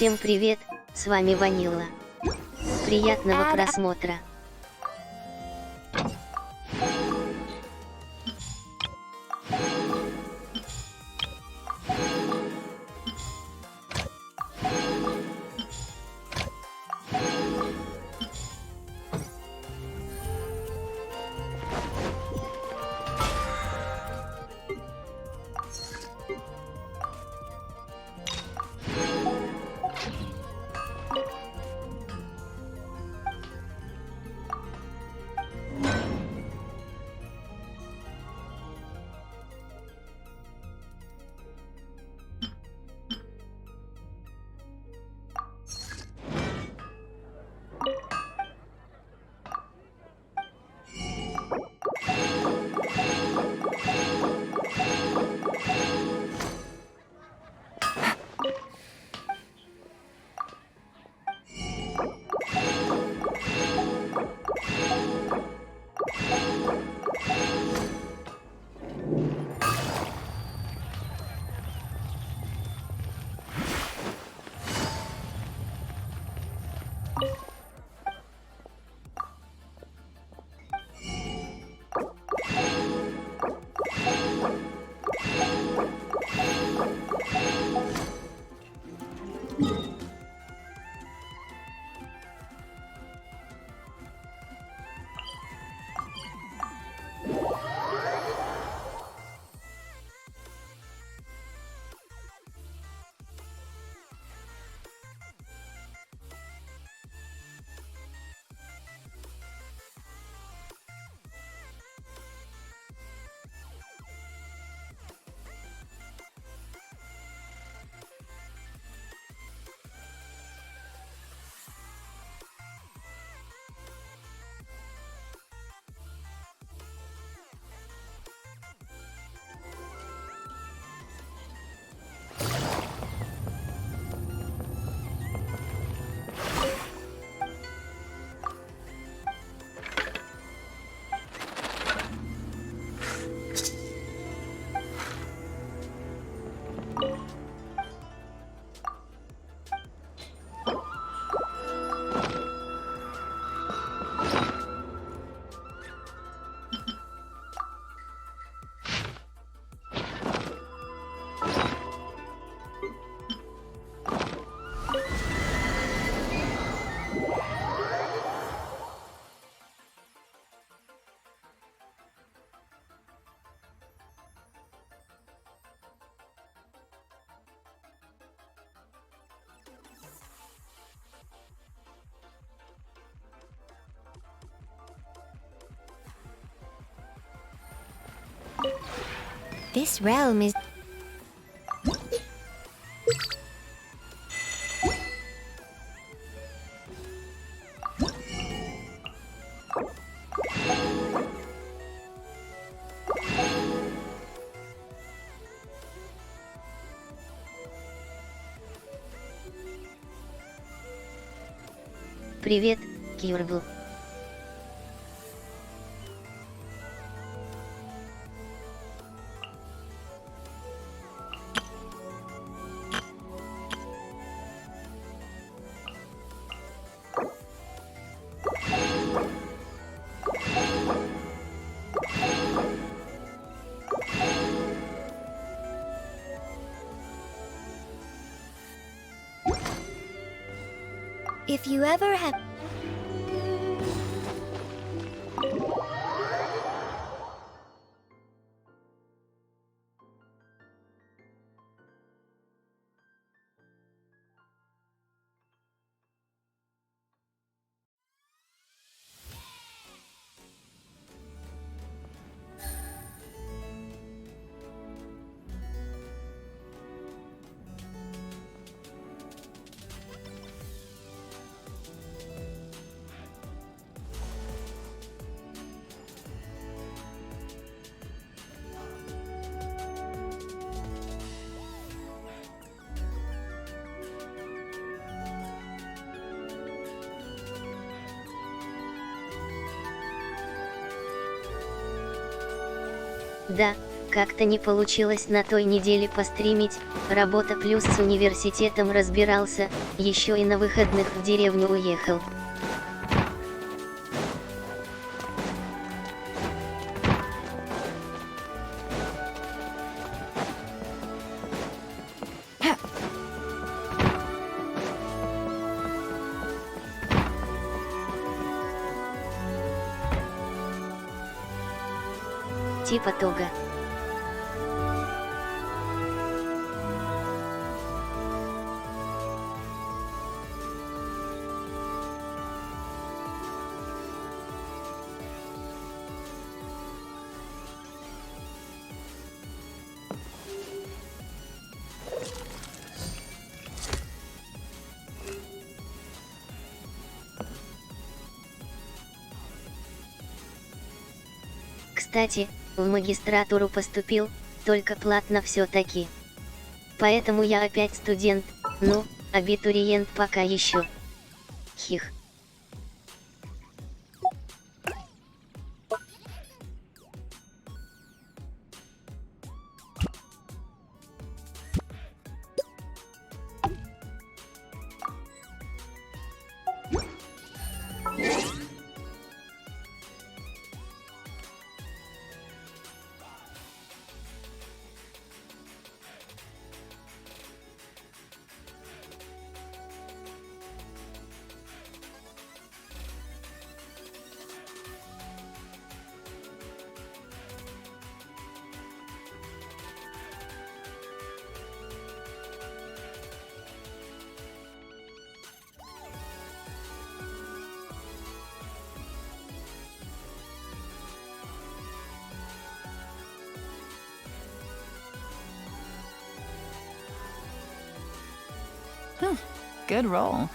Всем привет, с вами Ванила. Приятного просмотра. This realm is... Привет, Кирвл. If you ever have... Да, как-то не получилось на той неделе постримить, работа плюс с университетом разбирался, еще и на выходных в деревню уехал. Типа того. Кстати, в магистратуру поступил, только платно все-таки. Поэтому я опять студент, ну, абитуриент пока еще. Хих. Good roll.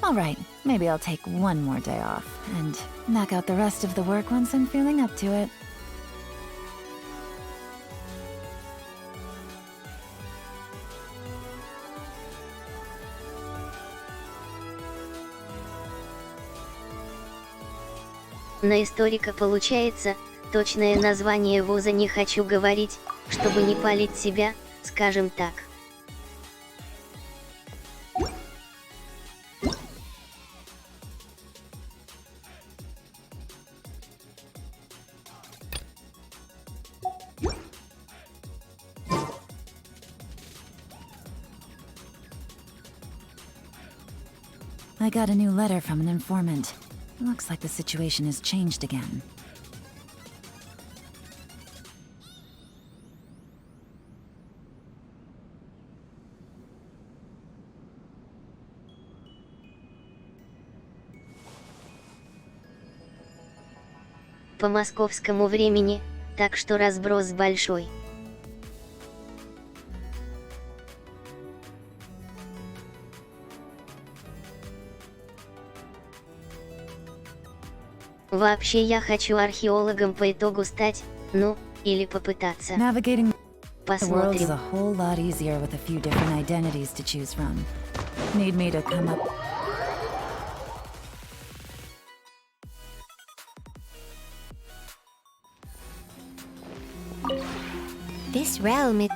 All right, maybe I'll take one more day off and knock out the rest of the work once I'm feeling up to it. На историка получается, точное название вуза не хочу говорить, чтобы не палить себя, скажем так. I got a new letter from an informant. Looks like the situation has changed again. По московскому времени, так что разброс большой. Вообще я хочу археологом по итогу стать, ну, или попытаться. Navigating the world is Посмотрим. a whole lot easier with a few different identities to choose from. Need me to come up? This realm is...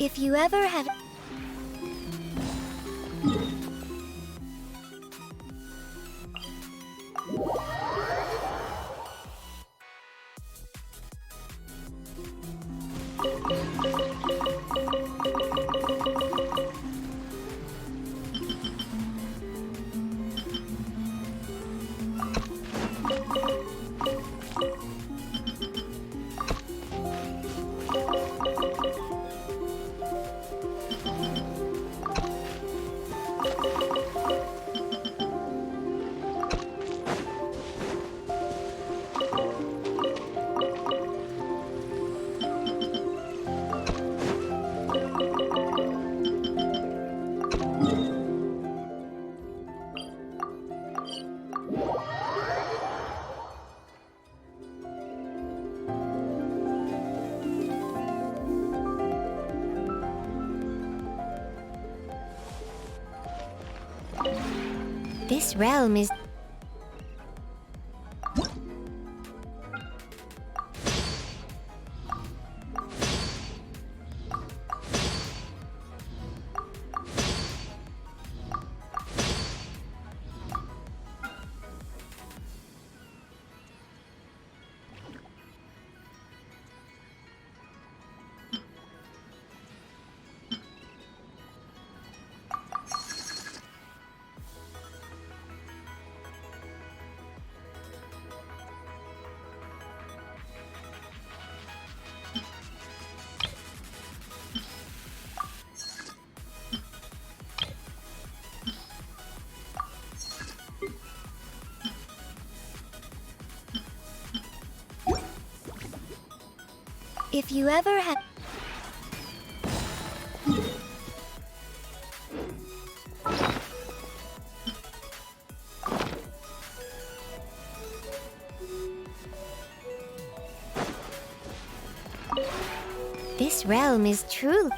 If you ever have... This realm is... If you ever have... This realm is true.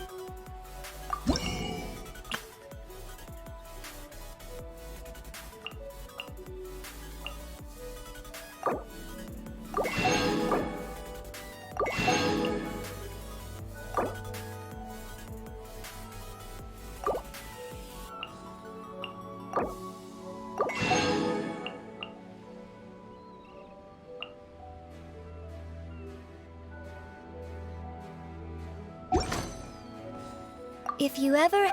If you ever...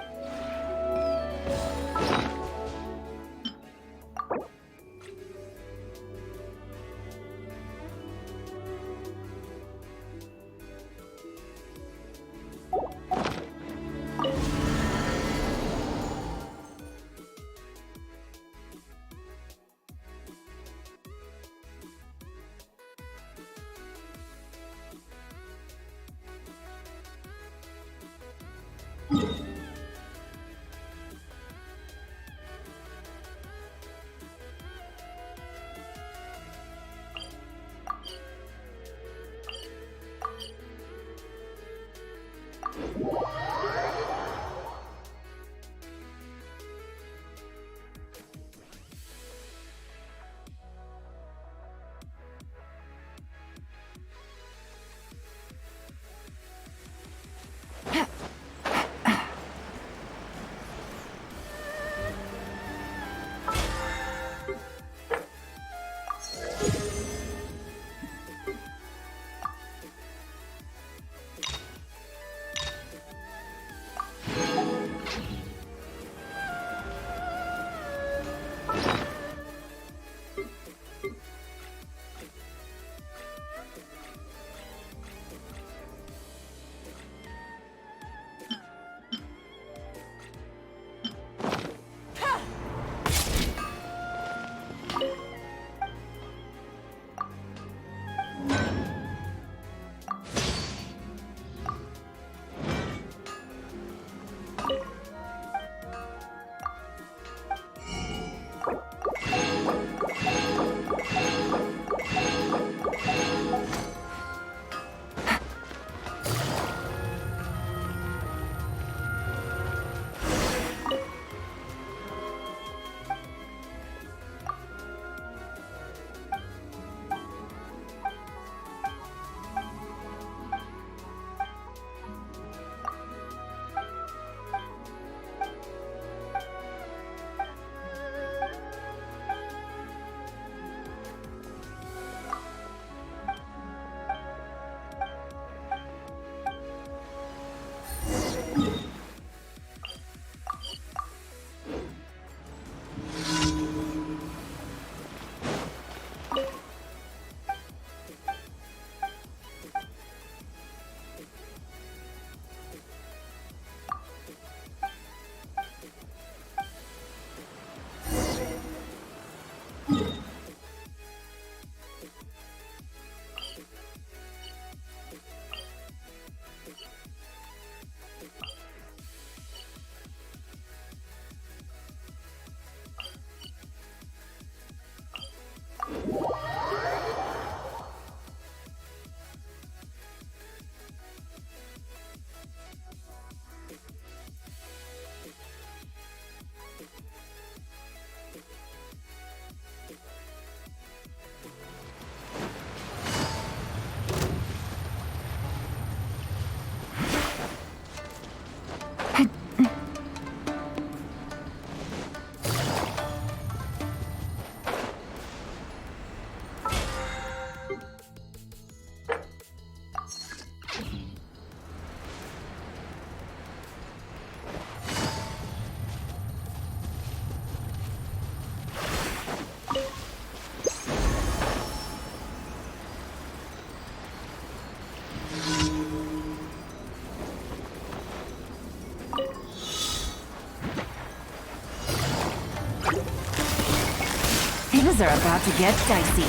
Things are about to get dicey.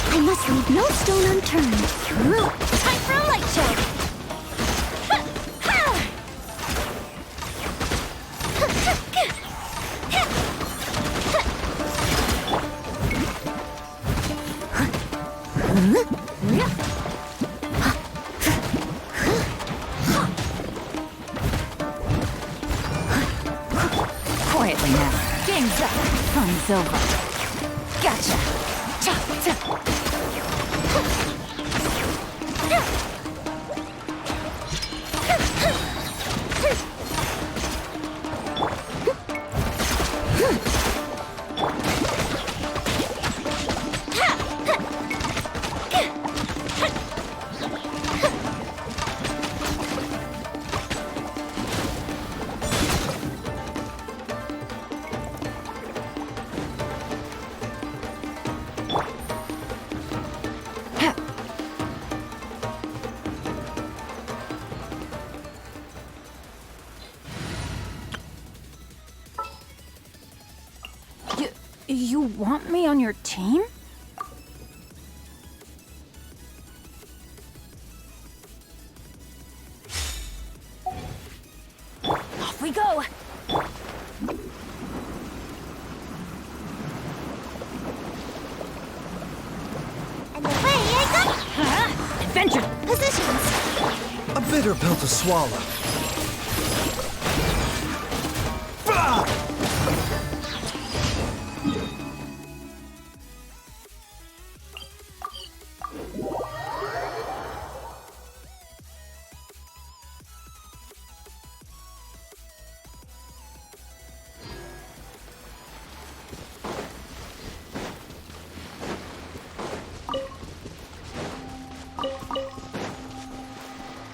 I must leave no stone unturned. Time for a light show. Quietly now. Game's up. Fun's over. Gotcha. Cha, cha. You want me on your team? Off we go! And away I go! Adventure! Positions! A bitter pill to swallow.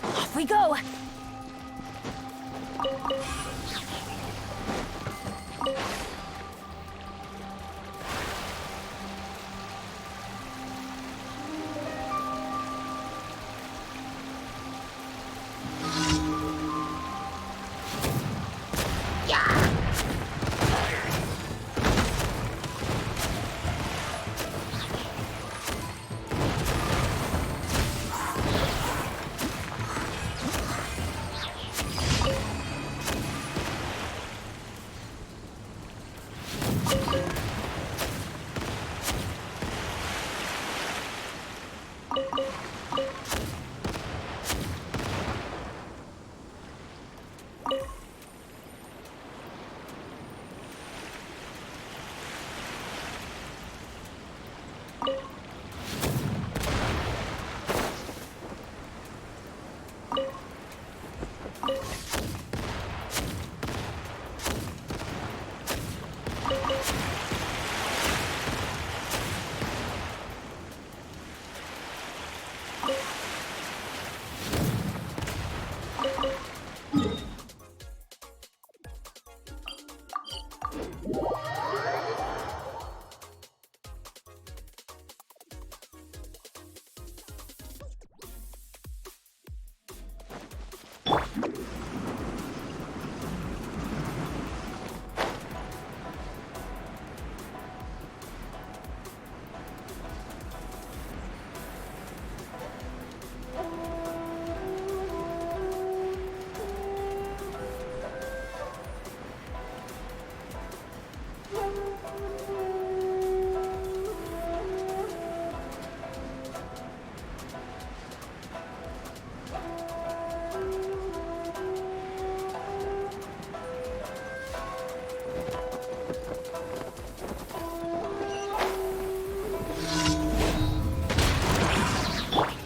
Off we go!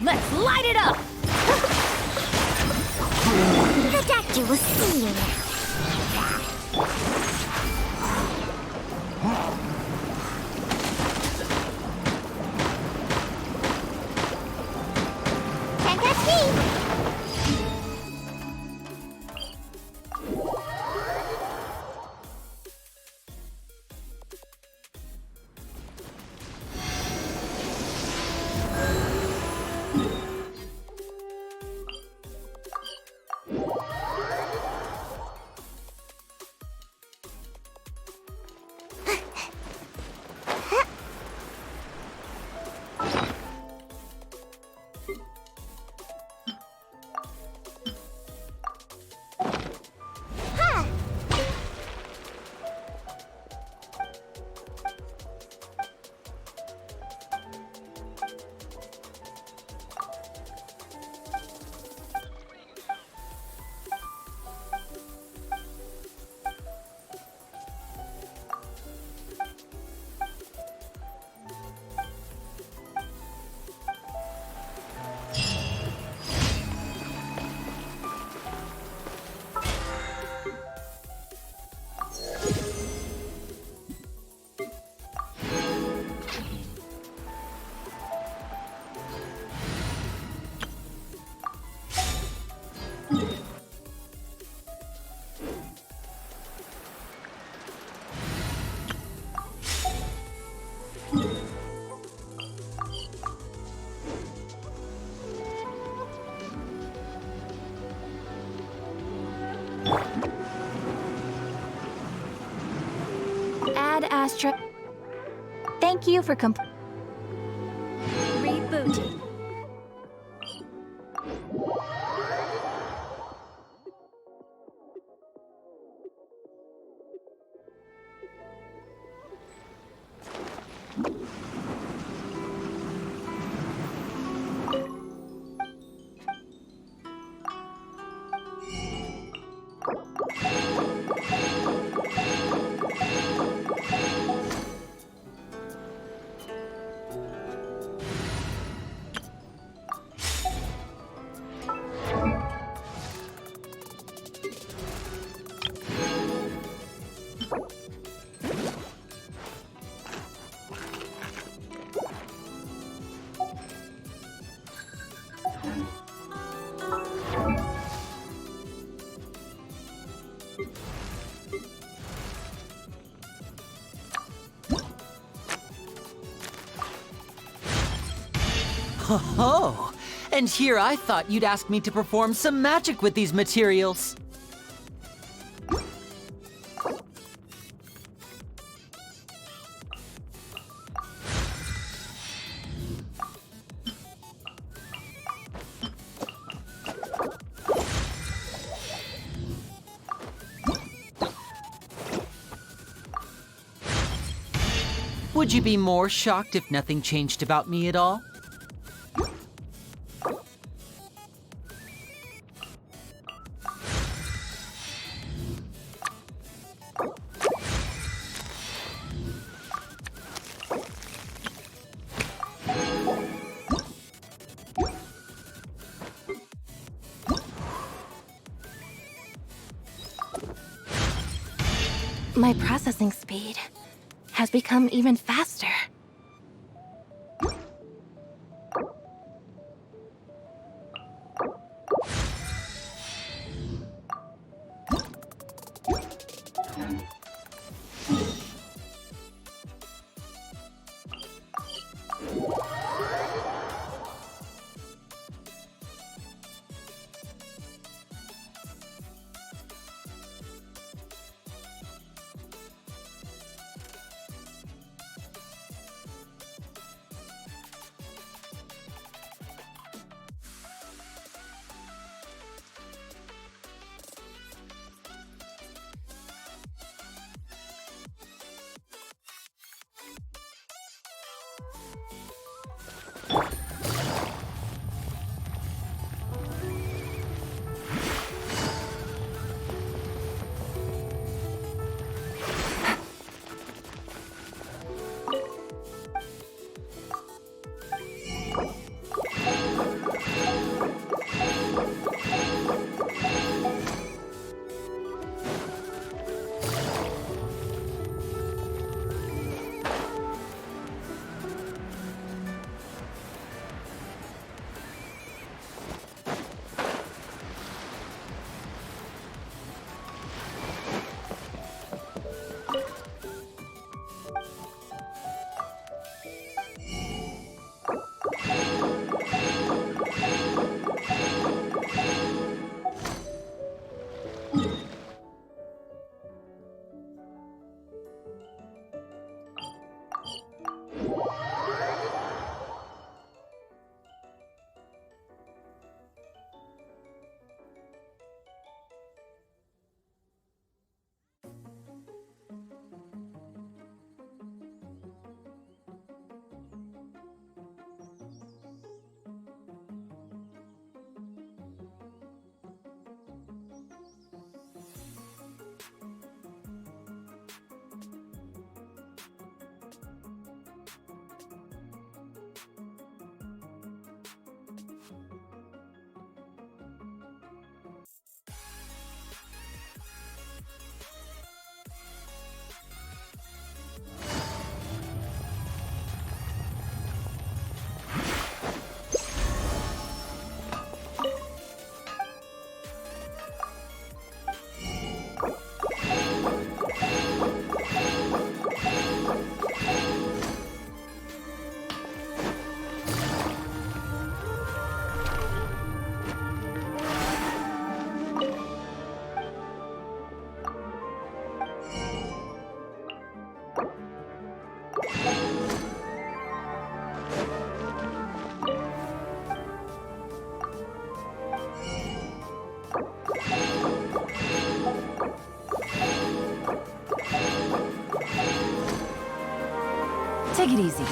Let's light it up! The doctor will see you. Can't catch me! extra. Thank you for Rebooting. Oh, and here I thought you'd ask me to perform some magic with these materials. Would you be more shocked if nothing changed about me at all? My processing speed has become even faster. Take it easy.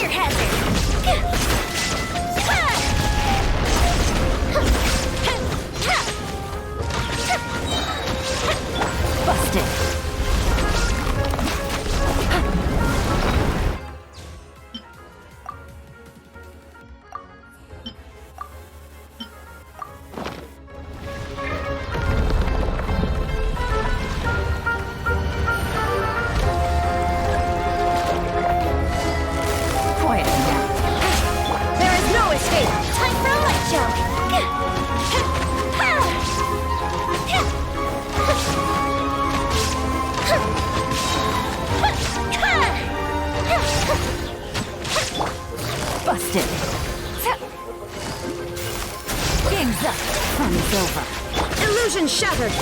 Fire hazard! Busted. Quiet now. There is no escape! Time for a light show! Busted. Game's up. Fun is over. Illusion shattered!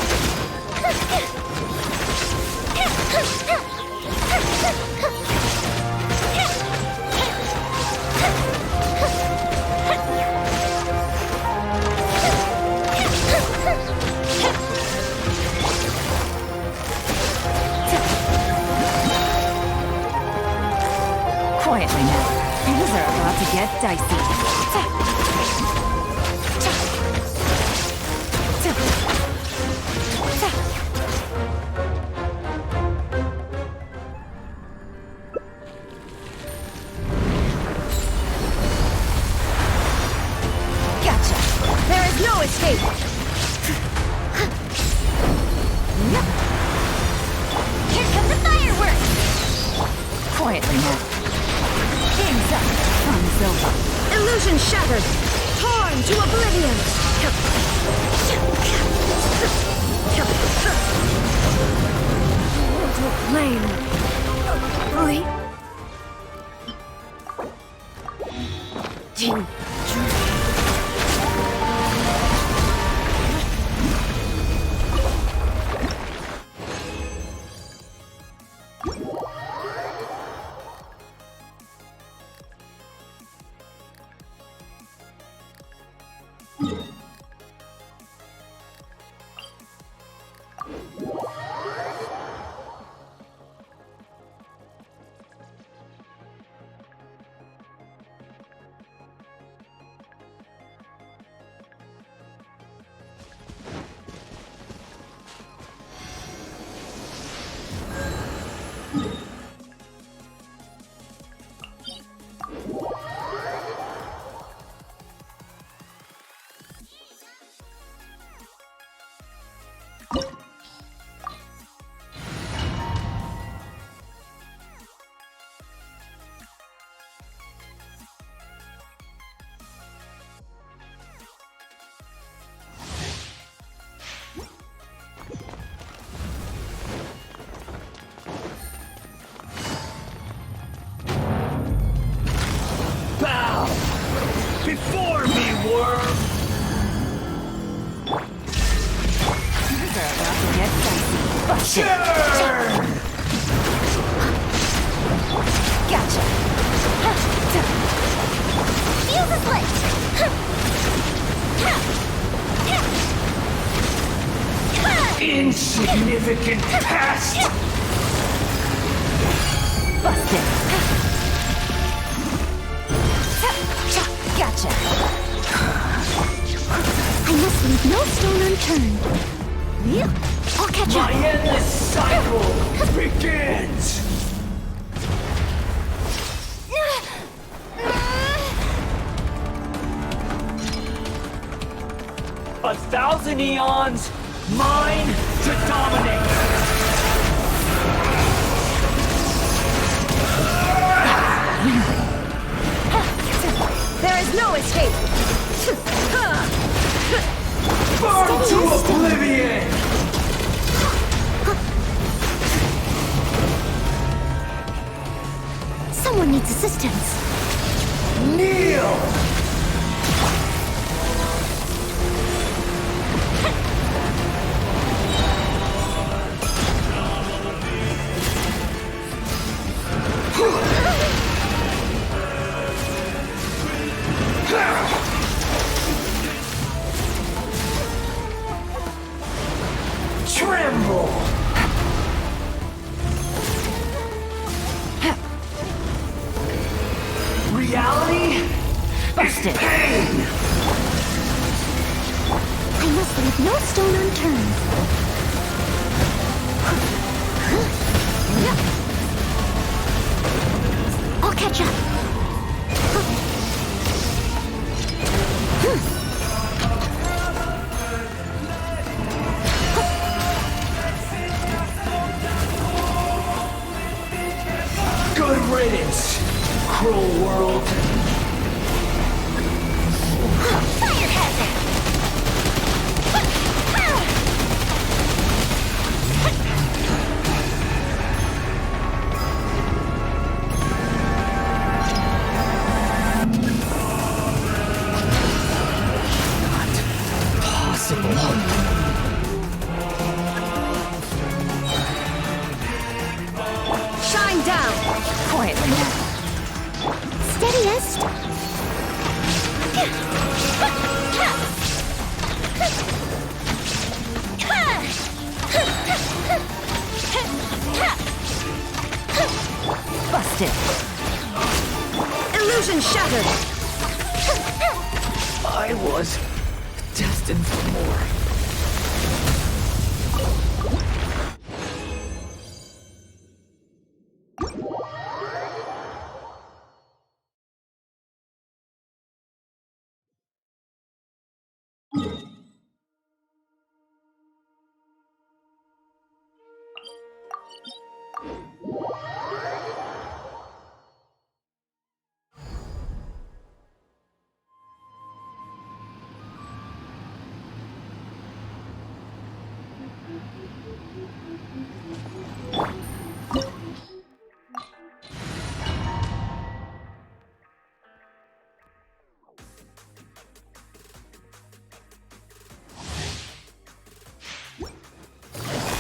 Quietly now. Things are about to get dicey. Gotcha! There is no escape! Here come the fireworks! Quietly now. Game's up. Fun's over. Illusion shattered! Torn to oblivion! Flame! Bleed! Bow before me, worm. Things are about to get dicey. Busted. Turn. Gotcha. Feel the split! Insignificant past. Busted. Gotcha. I must leave no stone unturned. I'll catch My up. endless cycle begins. A thousand eons, mine to dominate. There is no escape! Burn to oblivion. Someone needs assistance. Kneel. Tremble. Reality Bust it. pain! I must leave no stone unturned. I'll catch up. Good riddance, cruel world. Fire hazard! Shine down! Quietly now. Steadiest! Bust it. Illusion shattered! I was destined for more.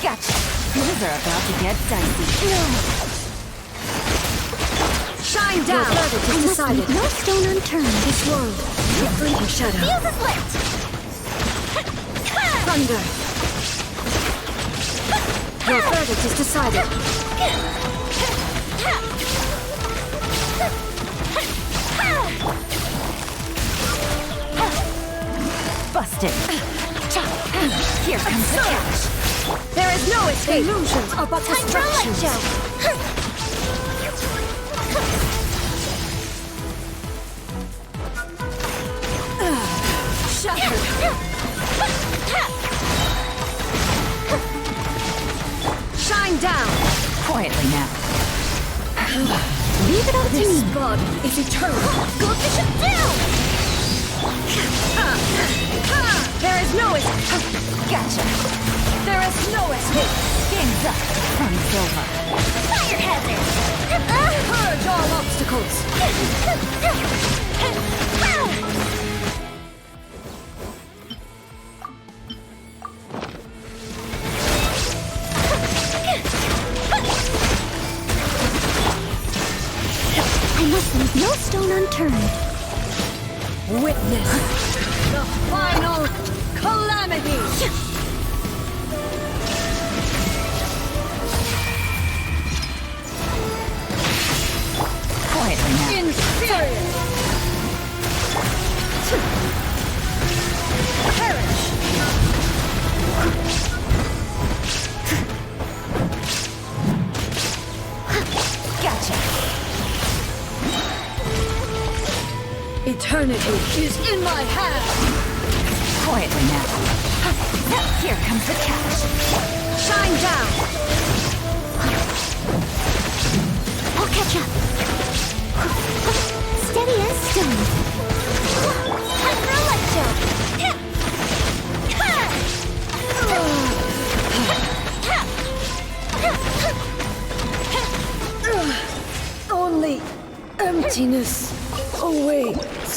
Gotcha. Things are about to get dicey. Shine down! I must leave no stone unturned. This world, your fleeting shadow. Fuse is lit! Thunder! Your verdict is decided. Bust it. Here comes the catch. There is no escape. Illusions are but distractions. Shattered. Shine down. Quietly now. Leave it up to me. This body is eternal. Go fish it down. There is no escape. Gotcha. There is no escape. Game's up. Fun's over. Fire hazard. Purge all obstacles. I must leave no stone unturned. Witness the final calamity. Quietly now. Inferior. Perish. Gotcha. Eternity is in my hand. Quietly now. Here comes the catch. Shine down. I'll catch up. Steady as stone. Time for a light show. Only emptiness awaits.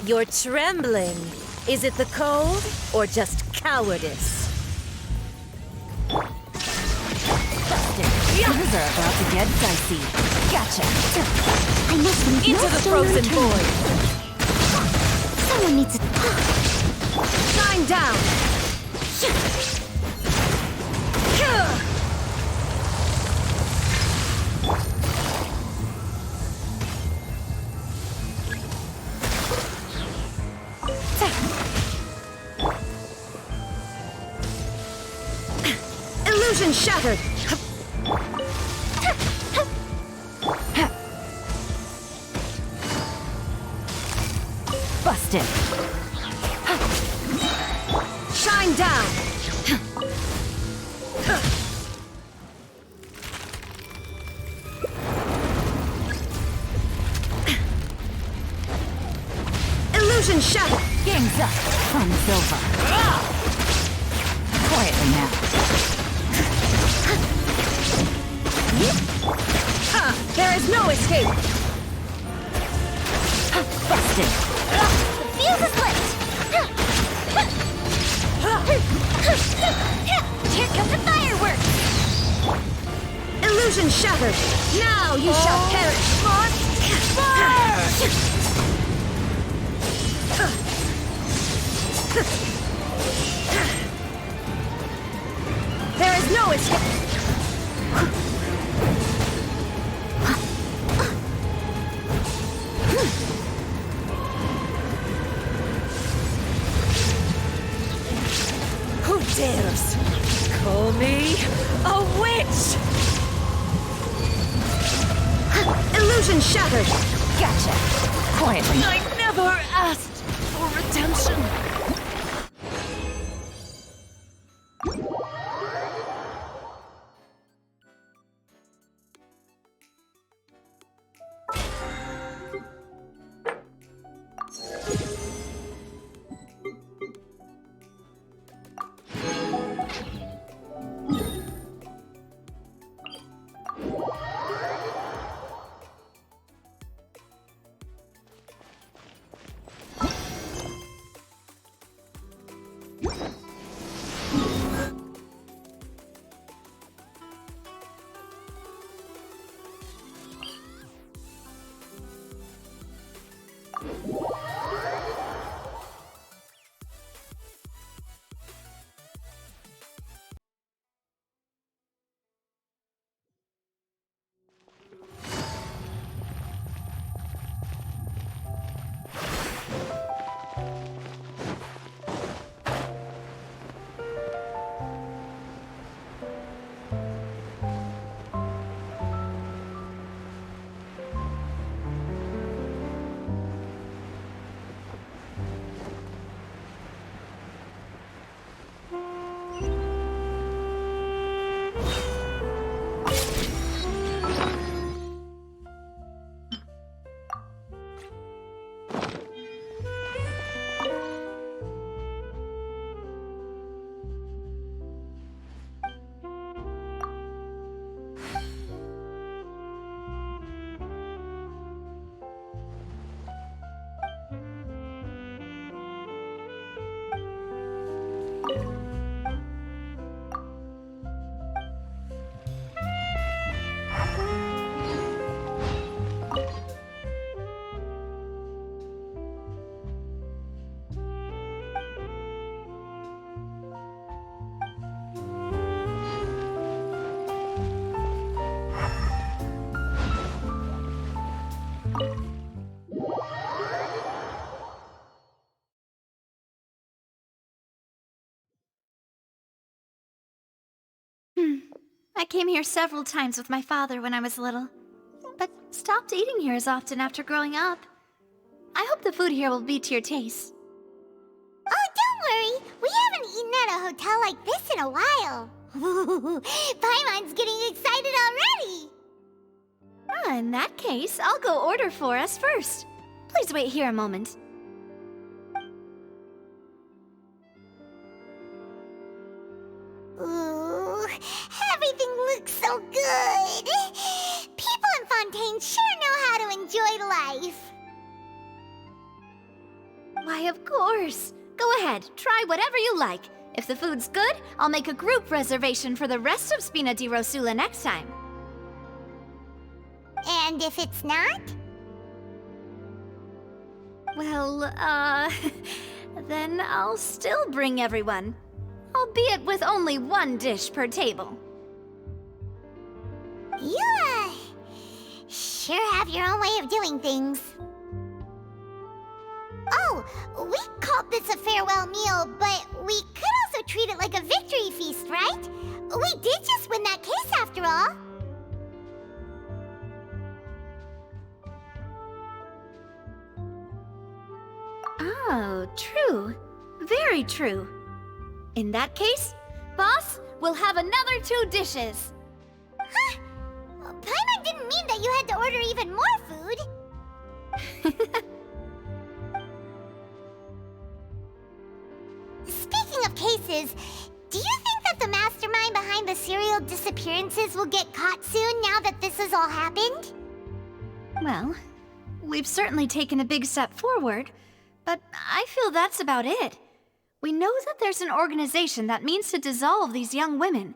You're trembling. Is it the cold or just cowardice? Things are about to get dicey. Gotcha. I must leave Into no the stone frozen unturned. void. Someone needs to... Shine down. Illusion shattered. Busted. Shine down. Illusion shattered. Game's up. Fun's over. Quietly now. There is no escape. Busted. Fuse is lit! Here comes the fireworks! Illusion shattered. Now you shall perish. There is no escape. Who dares call me a witch? Illusion shattered. Gotcha. Quietly. I never asked for redemption. I came here several times with my father when I was little, but stopped eating here as often after growing up. I hope the food here will be to your taste. Oh, don't worry. We haven't eaten at a hotel like this in a while. Paimon's getting excited already. In that case, I'll go order for us first. Please wait here a moment. Ooh, everything looks so good. People in Fontaine sure know how to enjoy life. Why, of course. Go ahead, try whatever you like. If the food's good, I'll make a group reservation for the rest of Spina di Rosula next time. And if it's not? Well, then I'll still bring everyone. Albeit with only one dish per table. You, sure have your own way of doing things. Oh, we called this a farewell meal, but we could also treat it like a victory feast, right? We did just win that case after all. Oh, true. Very true. In that case, boss, we'll have another 2 dishes. Huh? Paimon didn't mean that you had to order even more food. Speaking of cases, do you think that the mastermind behind the serial disappearances will get caught soon now that this has all happened? Well, we've certainly taken a big step forward, but I feel that's about it. We know that there's an organization that means to dissolve these young women,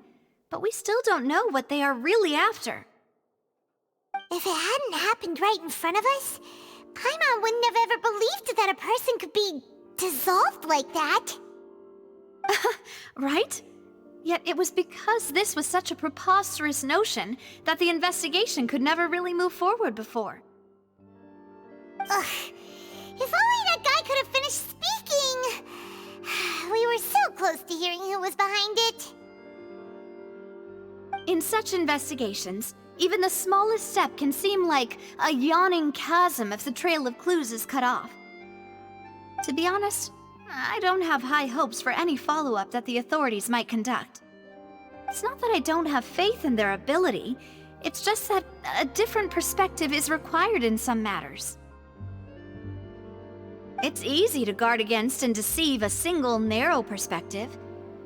but we still don't know what they are really after. If it hadn't happened right in front of us, Paimon wouldn't have ever believed that a person could be dissolved like that. Right? Yet it was because this was such a preposterous notion that the investigation could never really move forward before. Ugh. If only that guy could have finished speaking! We were so close to hearing who was behind it. In such investigations, even the smallest step can seem like a yawning chasm if the trail of clues is cut off. To be honest, I don't have high hopes for any follow-up that the authorities might conduct. It's not that I don't have faith in their ability, it's just that a different perspective is required in some matters. It's easy to guard against and deceive a single narrow perspective.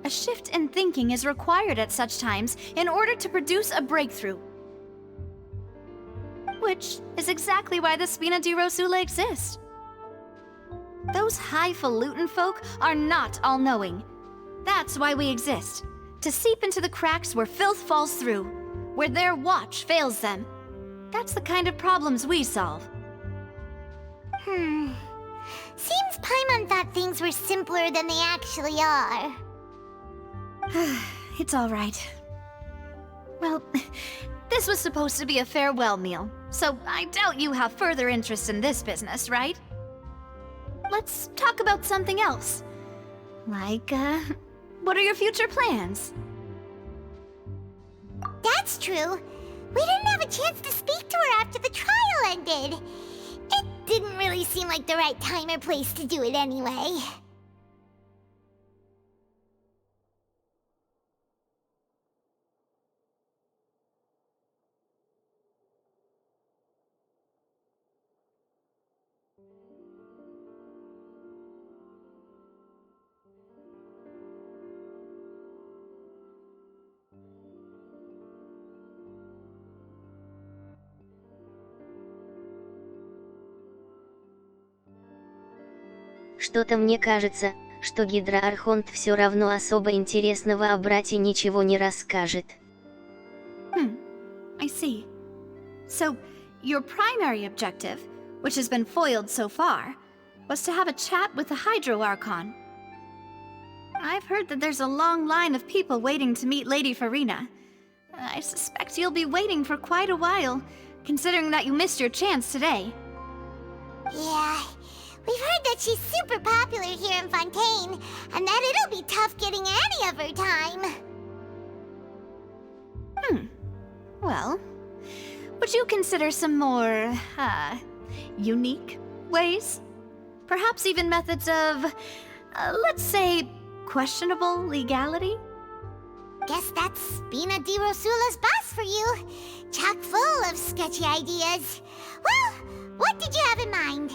A shift in thinking is required at such times in order to produce a breakthrough. Which is exactly why the Spina di Rosula exists. Those highfalutin folk are not all-knowing. That's why we exist. To seep into the cracks where filth falls through, where their watch fails them. That's the kind of problems we solve. Seems Paimon thought things were simpler than they actually are. It's all right. Well, this was supposed to be a farewell meal, so I doubt you have further interest in this business, right? Let's talk about something else. Like, what are your future plans? That's true. We didn't have a chance to speak to her after the trial ended. It didn't really seem like the right time or place to do it anyway. Что-то мне кажется, что Гидроархонт все равно особо интересного о брате ничего не расскажет. I see. So, your primary objective, which has been foiled so far, was to have a chat with the Hydro Archon. I've heard that there's a long line of people waiting to meet Lady Farina. I suspect you'll be waiting for quite a while, considering that you missed your chance today. Yeah, we've heard that she's super popular here in Fontaine, and that it'll be tough getting any of her time. Well, would you consider some more, unique ways? Perhaps even methods of, let's say, questionable legality? Guess that's Spina di Rosula's boss for you. Chock full of sketchy ideas. Well, what did you have in mind?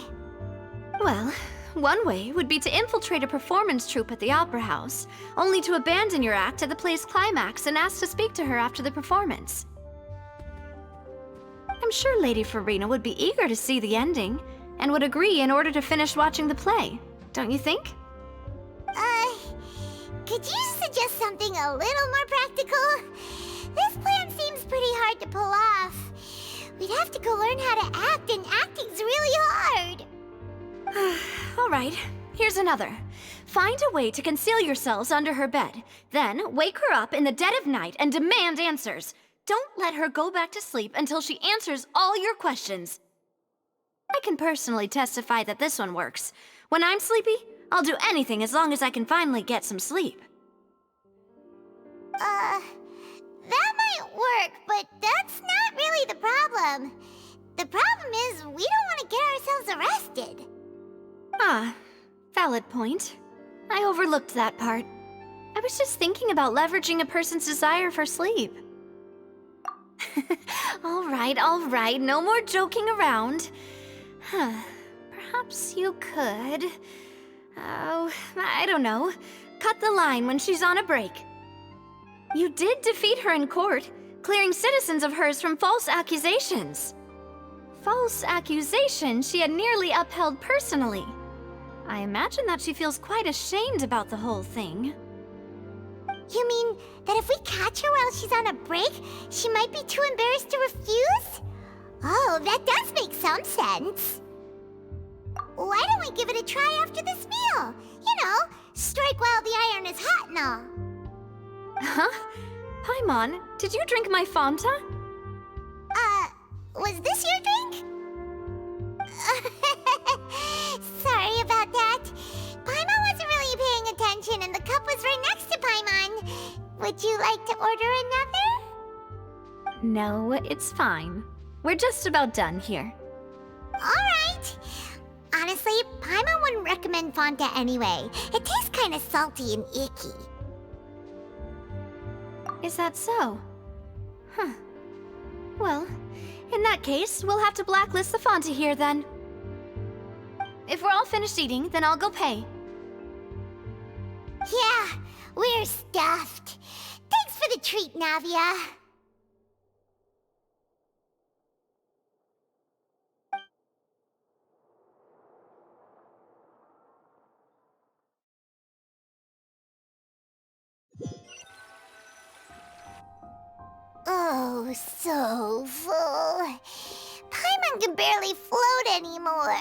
Well, one way would be to infiltrate a performance troupe at the Opera House, only to abandon your act at the play's climax and ask to speak to her after the performance. I'm sure Lady Farina would be eager to see the ending, and would agree in order to finish watching the play. don't you think? Could you suggest something a little more practical? This plan seems pretty hard to pull off. We'd have to go learn how to act, and acting's really hard. All right, here's another. Find a way to conceal yourselves under her bed. Then wake her up in the dead of night and demand answers. Don't let her go back to sleep until she answers all your questions. I can personally testify that this one works. When I'm sleepy, I'll do anything as long as I can finally get some sleep. That might work, but that's not really the problem. The problem is we don't want to get ourselves arrested. Ah, valid point. I overlooked that part. I was just thinking about leveraging a person's desire for sleep. All right, no more joking around. Perhaps you could... Oh, I don't know. Cut the line when she's on a break. You did defeat her in court, clearing citizens of hers from false accusations. False accusations she had nearly upheld personally. I imagine that she feels quite ashamed about the whole thing. You mean that if we catch her while she's on a break, she might be too embarrassed to refuse? Oh, that does make some sense. Why don't we give it a try after this meal? You know, strike while the iron is hot and all. Huh? Paimon, did you drink my Fanta? Was this your drink? Sorry about that. Paimon wasn't really paying attention and the cup was right next to Paimon. Would you like to order another? No, it's fine. We're just about done here. Alright. Honestly, Paimon wouldn't recommend Fanta anyway. It tastes kind of salty and icky. Is that so? Huh. Well, in that case, we'll have to blacklist the Fanta here then. If we're all finished eating, then I'll go pay. Yeah, we're stuffed. Thanks for the treat, Navia. Oh, so full. Paimon can barely float anymore.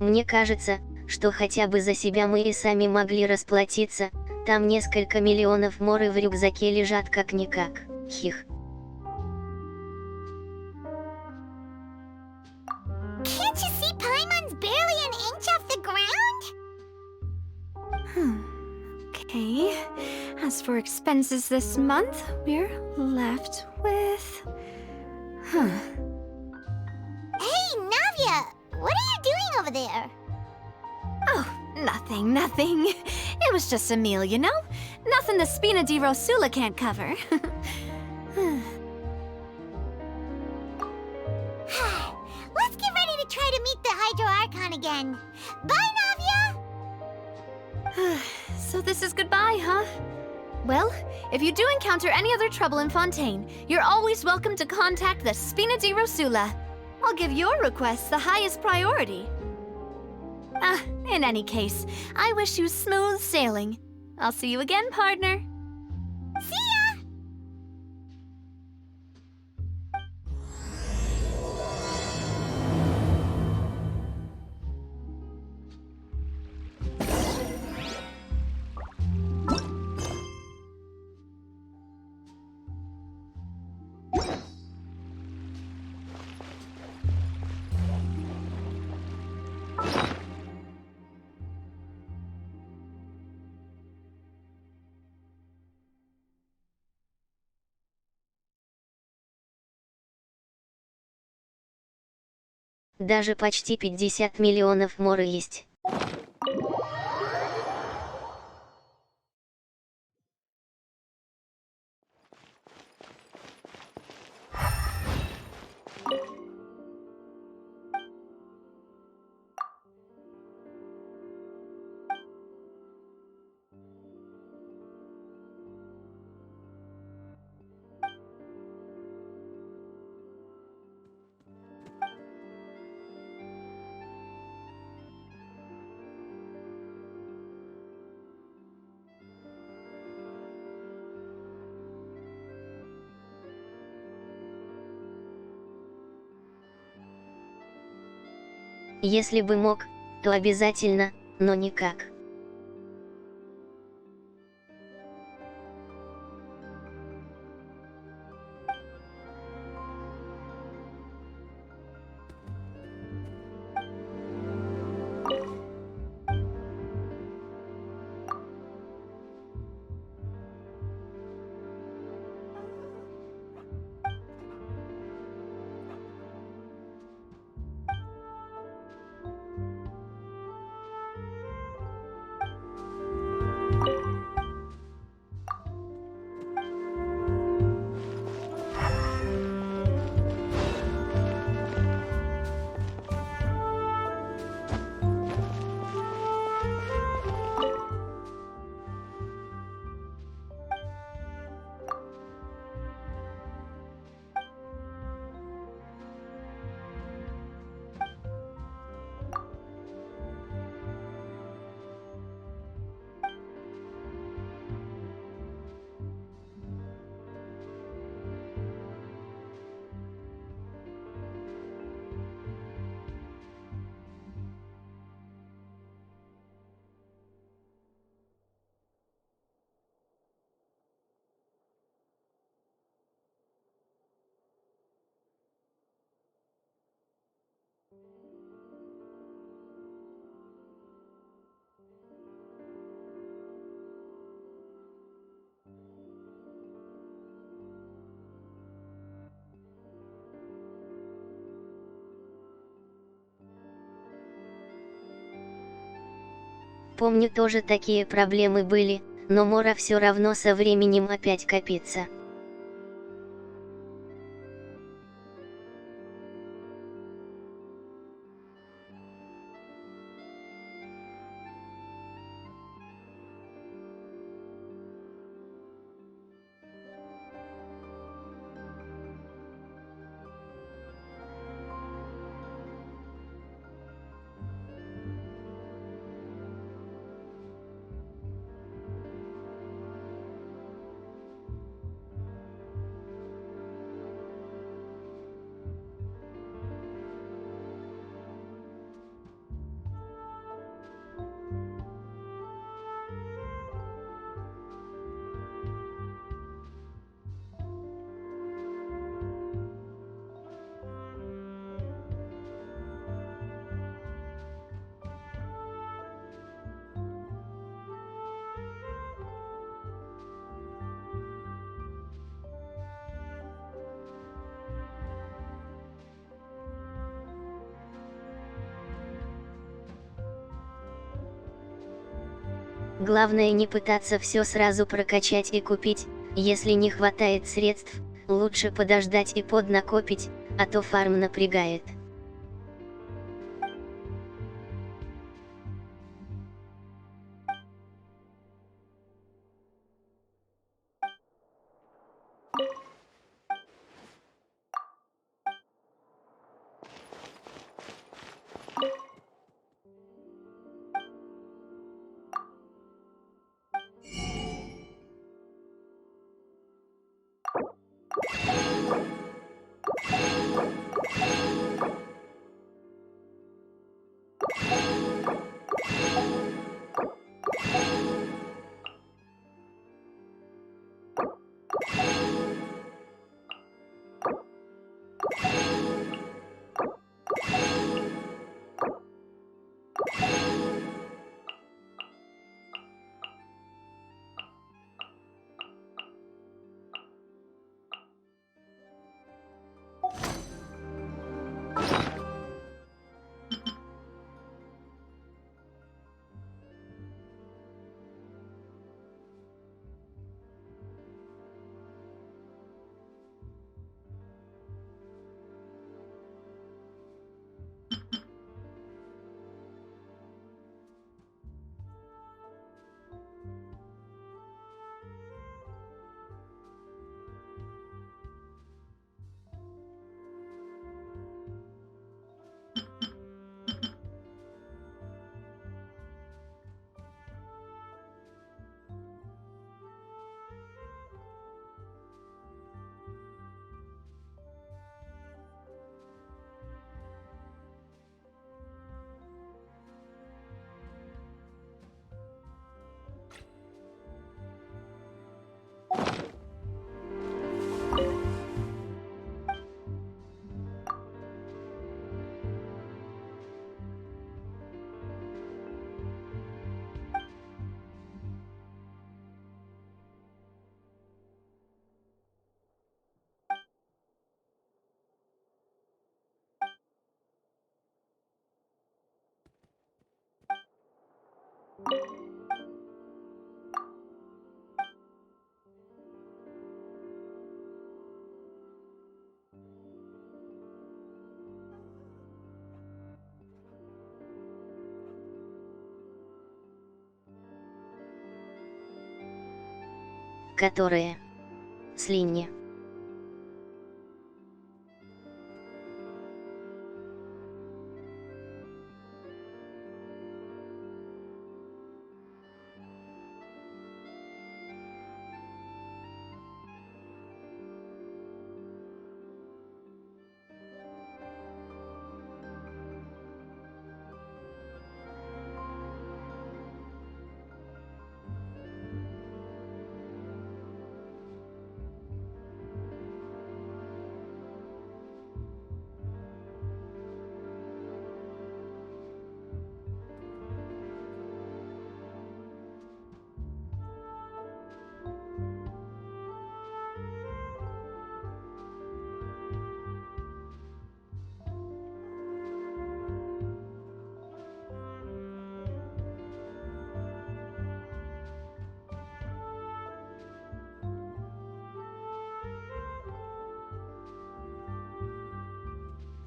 Мне кажется, что хотя бы за себя мы и сами могли расплатиться, там несколько миллионов моры в рюкзаке лежат как-никак, хих. Can't you see Paimon's barely an inch off the ground? Okay. As for expenses this month, we're left with... Hey, Navia! What are you doing over there? Oh, nothing. It was just a meal, you know? Nothing the Spina di Rosula can't cover. Let's get ready to try to meet the Hydro Archon again. Bye, Navia! So this is goodbye, huh? Well, if you do encounter any other trouble in Fontaine, you're always welcome to contact the Spina di Rosula. I'll give your requests the highest priority. In any case, I wish you smooth sailing. I'll see you again, partner. See ya! Даже почти 50 миллионов моры есть. Если бы мог, то обязательно, но никак. Помню, тоже такие проблемы были, но мора все равно со временем опять копится. Главное не пытаться все сразу прокачать и купить, если не хватает средств, лучше подождать и поднакопить, а то фарм напрягает. Которые. Слинья.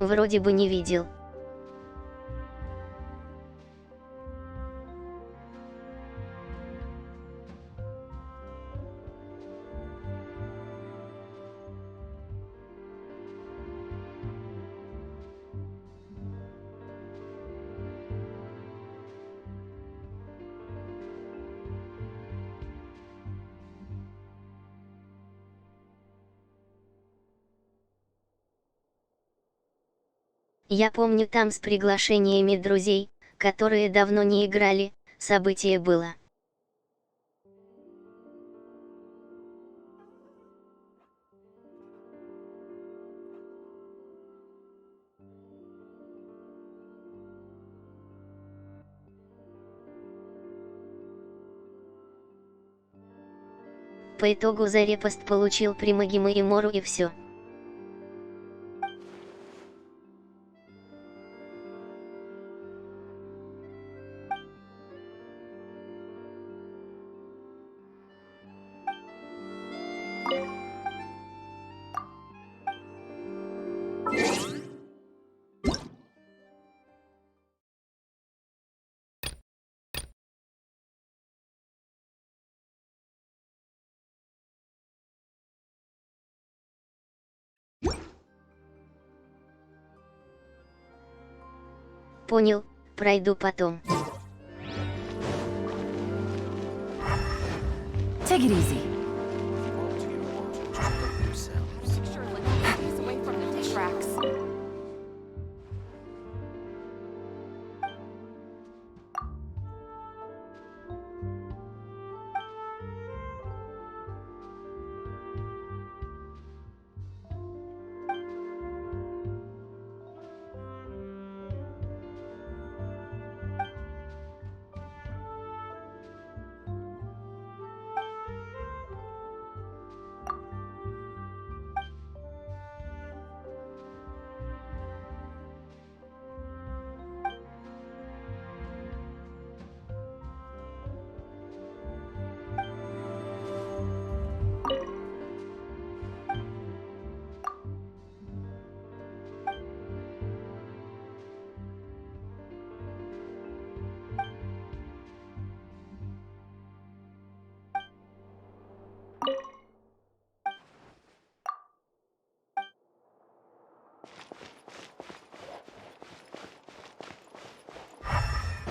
Вроде бы не видел. Я помню там с приглашениями друзей, которые давно не играли, событие было. По итогу за репост получил Примагима и Мору и все. Понял, пройду потом. Take it easy.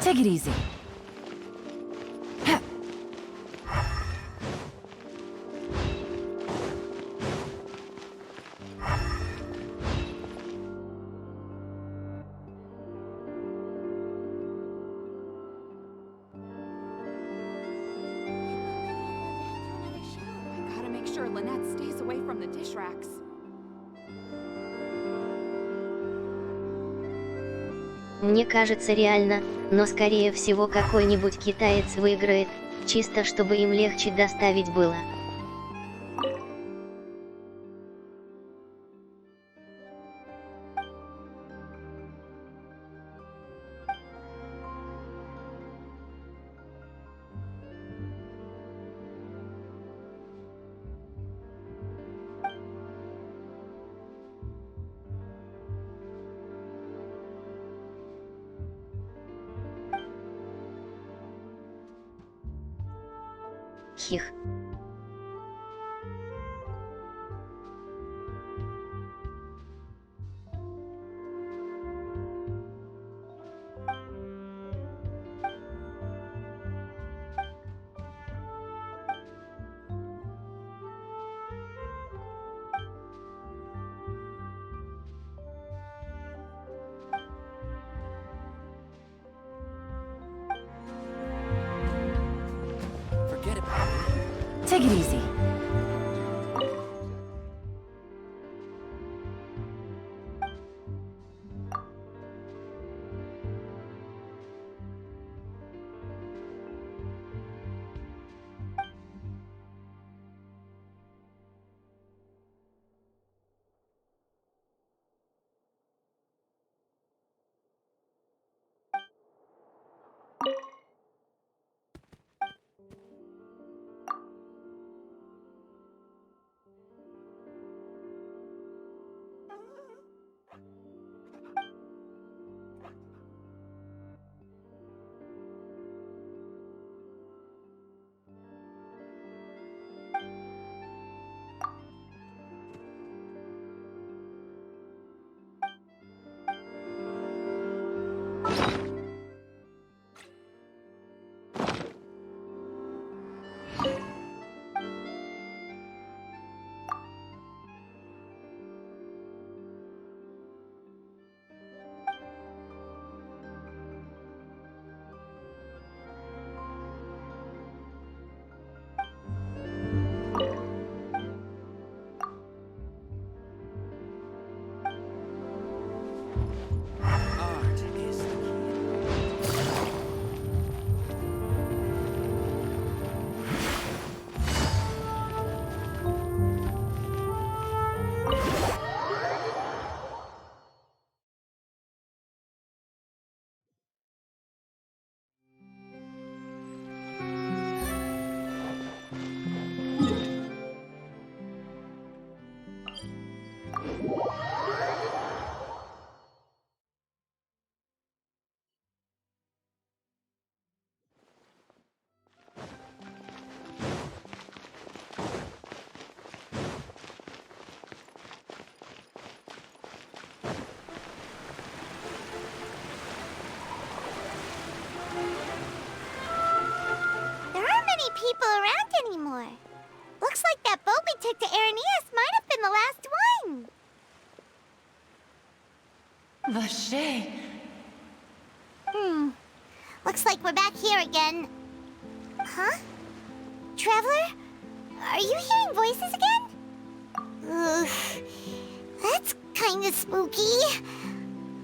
Take it easy. Gotta make sure Lynette stays away from the dish racks. Мне кажется реально, но скорее всего какой-нибудь китаец выиграет, чисто чтобы им легче доставить было. Хих. Take it easy. People around anymore. Looks like that boat we took to Araneas might have been the last one. Vache. Looks like we're back here again. Huh? Traveler? Are you hearing voices again? Ugh. That's kind of spooky.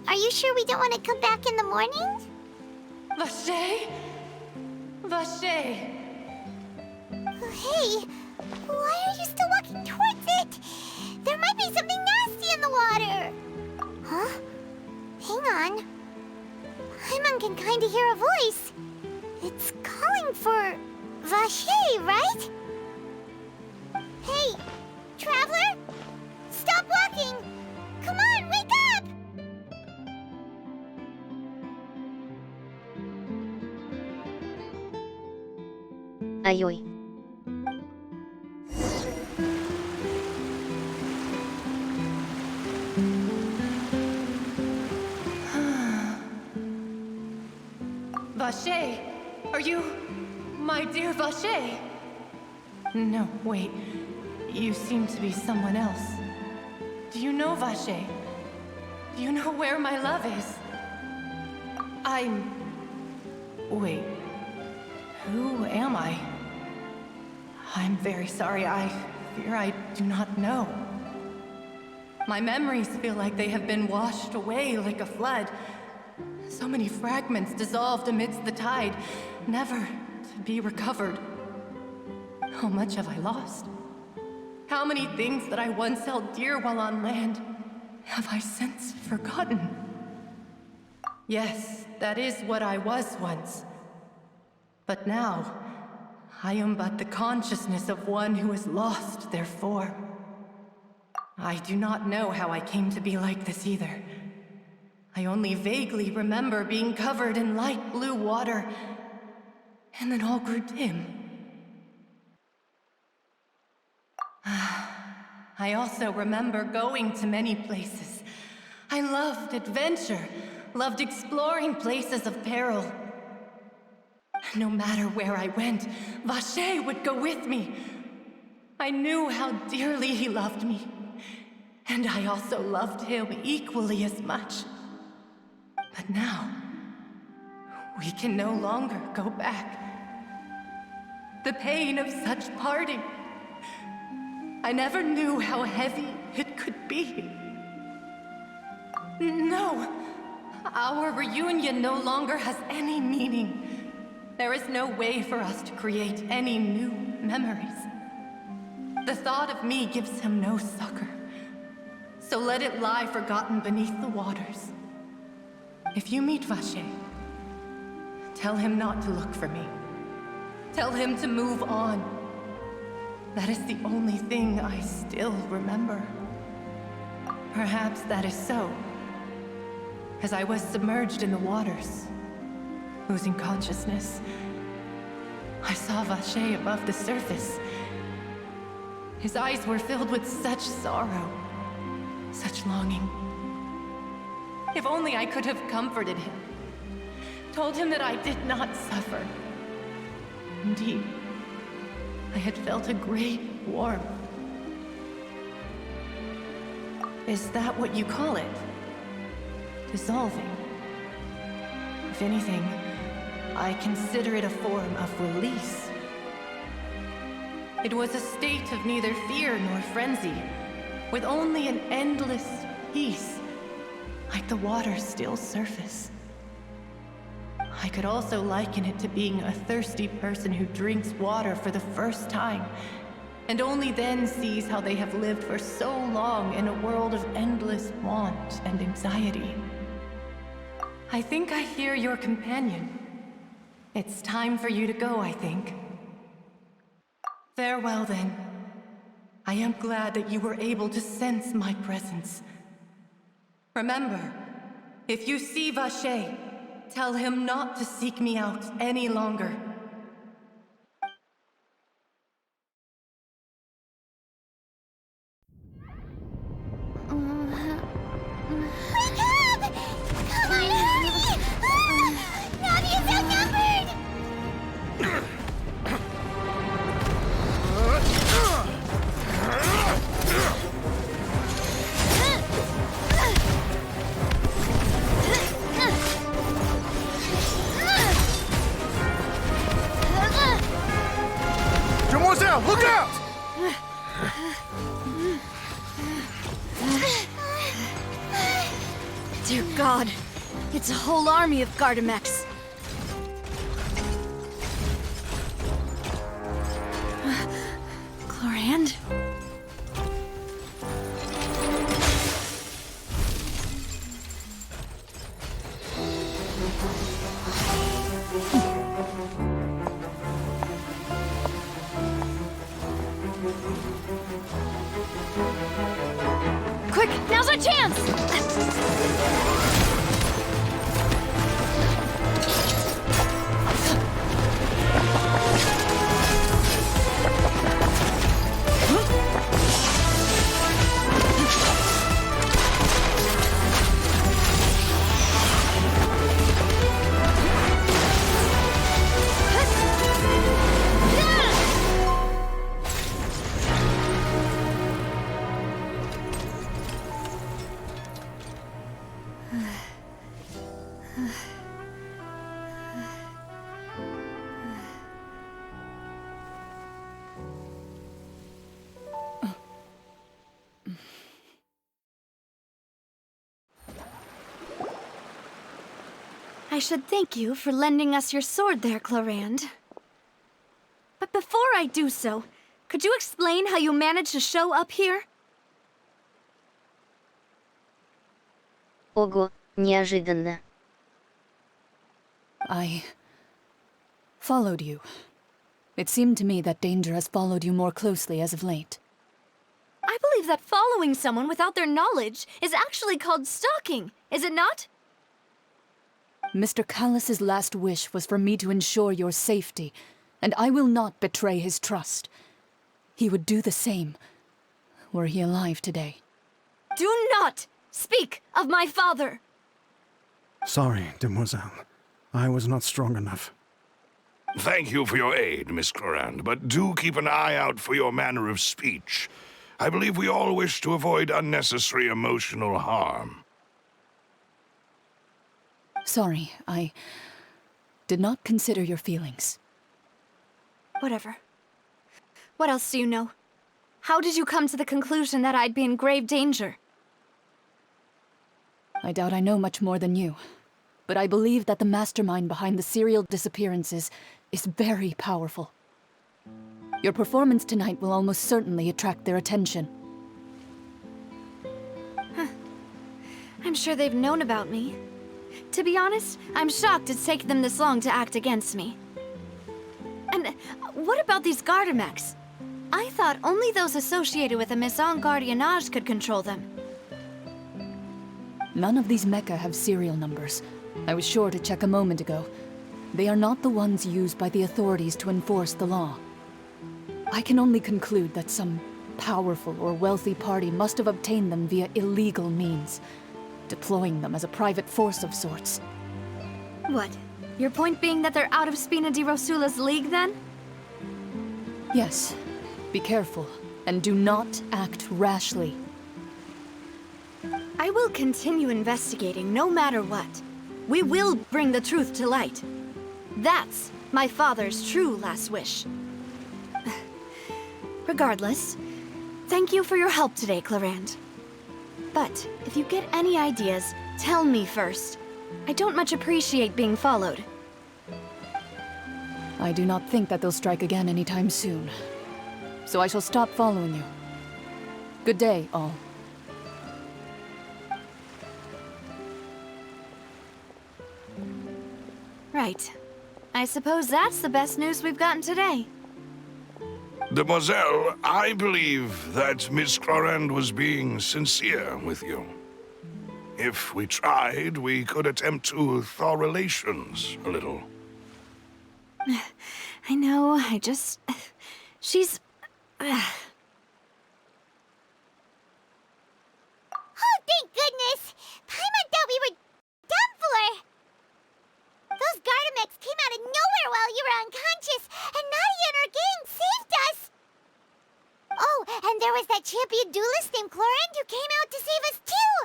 Are you sure we don't want to come back in the morning? Vache? Vache. Hey, why are you still walking towards it? There might be something nasty in the water. Huh? Hang on. Paimon can kind of hear a voice. It's calling for Vache, right? Hey, Traveler? Stop walking! Come on, wake up! Ай-ой. Vache, are you my dear Vache? No, wait. You seem to be someone else. Do you know Vache? Do you know where my love is? Wait. Who am I? I'm very sorry. I fear I do not know. My memories feel like they have been washed away like a flood. So many fragments dissolved amidst the tide, never to be recovered. How much have I lost? How many things that I once held dear while on land have I since forgotten? Yes, that is what I was once. But now, I am but the consciousness of one who has lost their form. I do not know how I came to be like this either. I only vaguely remember being covered in light blue water, and then all grew dim. I also remember going to many places. I loved adventure, loved exploring places of peril. No matter where I went, Vacher would go with me. I knew how dearly he loved me, and I also loved him equally as much. But now, we can no longer go back. The pain of such parting, I never knew how heavy it could be. No, our reunion no longer has any meaning. There is no way for us to create any new memories. The thought of me gives him no succor, so let it lie forgotten beneath the waters. If you meet Vacher, tell him not to look for me. Tell him to move on. That is the only thing I still remember. Perhaps that is so, as I was submerged in the waters, losing consciousness. I saw Vacher above the surface. His eyes were filled with such sorrow, such longing. If only I could have comforted him, told him that I did not suffer. Indeed, I had felt a great warmth. Is that what you call it? Dissolving? If anything, I consider it a form of release. It was a state of neither fear nor frenzy, with only an endless peace, like the water's still surface. I could also liken it to being a thirsty person who drinks water for the first time, and only then sees how they have lived for so long in a world of endless want and anxiety. I think I hear your companion. It's time for you to go, I think. Farewell, then. I am glad that you were able to sense my presence. Remember, if you see Vacher, tell him not to seek me out any longer. Wake up! Come on, hurry! Navi is outnumbered! Demoiselle, look out! Dear God, it's a whole army of Gardamex. Chlorand? Quick, now's our chance! I should thank you for lending us your sword there, Chlorand. But before I do so, could you explain how you managed to show up here? Ого, неожиданно. I followed you. It seemed to me that danger has followed you more closely as of late. I believe that following someone without their knowledge is actually called stalking, is it not? Mr. Callus's last wish was for me to ensure your safety, and I will not betray his trust. He would do the same, were he alive today. Do not speak of my father! Sorry, demoiselle. I was not strong enough. Thank you for your aid, Miss Clorand, but do keep an eye out for your manner of speech. I believe we all wish to avoid unnecessary emotional harm. Sorry, I did not consider your feelings. Whatever. What else do you know? How did you come to the conclusion that I'd be in grave danger? I doubt I know much more than you, but I believe that the mastermind behind the serial disappearances is very powerful. Your performance tonight will almost certainly attract their attention. I'm sure they've known about me. To be honest, I'm shocked it's taken them this long to act against me. And what about these Gardamex? I thought only those associated with a Maison Gardiennage could control them. None of these mecha have serial numbers. I was sure to check a moment ago. They are not the ones used by the authorities to enforce the law. I can only conclude that some powerful or wealthy party must have obtained them via illegal means, deploying them as a private force of sorts. What? Your point being that they're out of Spina di Rosula's league, then? Yes. Be careful, and do not act rashly. I will continue investigating no matter what. We will bring the truth to light. That's my father's true last wish. Regardless, thank you for your help today, Clorand. But if you get any ideas, tell me first. I don't much appreciate being followed. I do not think that they'll strike again anytime soon. So I shall stop following you. Good day, all. Right. I suppose that's the best news we've gotten today. Demoiselle, I believe that Miss Clorand was being sincere with you. If we tried, we could attempt to thaw relations a little. I know, she's... Oh, thank goodness! Paimon thought we were done for! Those Gardamex came out of nowhere while you were unconscious, and Nadia and her gang saved us! Oh, and there was that champion duelist named Clorand who came out to save us too!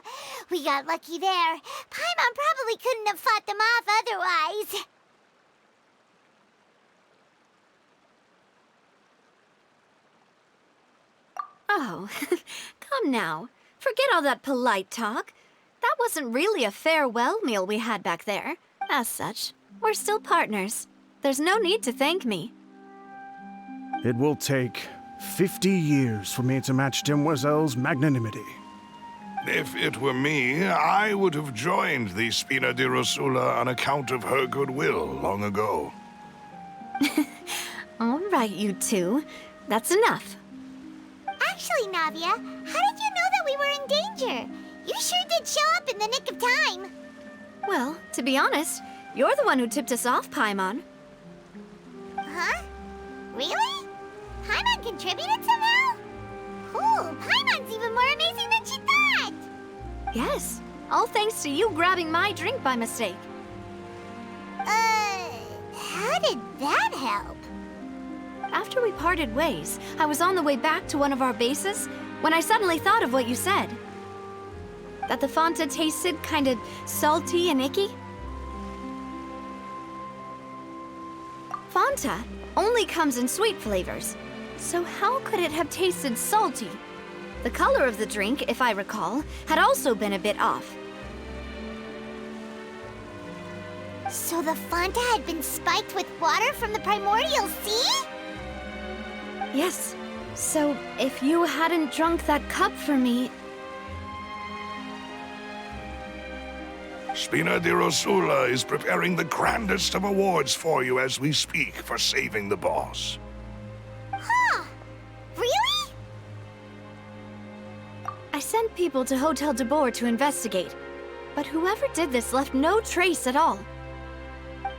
We got lucky there. Paimon probably couldn't have fought them off otherwise. Oh, come now. Forget all that polite talk. That wasn't really a farewell meal we had back there. As such, we're still partners. There's no need to thank me. It will take 50 years for me to match Demoiselle's magnanimity. If it were me, I would have joined the Spina di Rosula on account of her goodwill long ago. All right, you two. That's enough. Actually, Navia, how did you know that we were in danger? You sure did show up in the nick of time. Well, to be honest, you're the one who tipped us off, Paimon. Huh? Really? Paimon contributed somehow? Cool, Paimon's even more amazing than she thought! Yes, all thanks to you grabbing my drink by mistake. How did that help? After we parted ways, I was on the way back to one of our bases when I suddenly thought of what you said. That the Fanta tasted kind of salty and icky. Fanta only comes in sweet flavors, so how could it have tasted salty? The color of the drink, if I recall, had also been a bit off. So the Fanta had been spiked with water from the primordial sea? Yes. So, if you hadn't drunk that cup for me... Spina di Rosula is preparing the grandest of awards for you as we speak for saving the boss. Huh? Really? I sent people to Hotel de Boer to investigate, but whoever did this left no trace at all.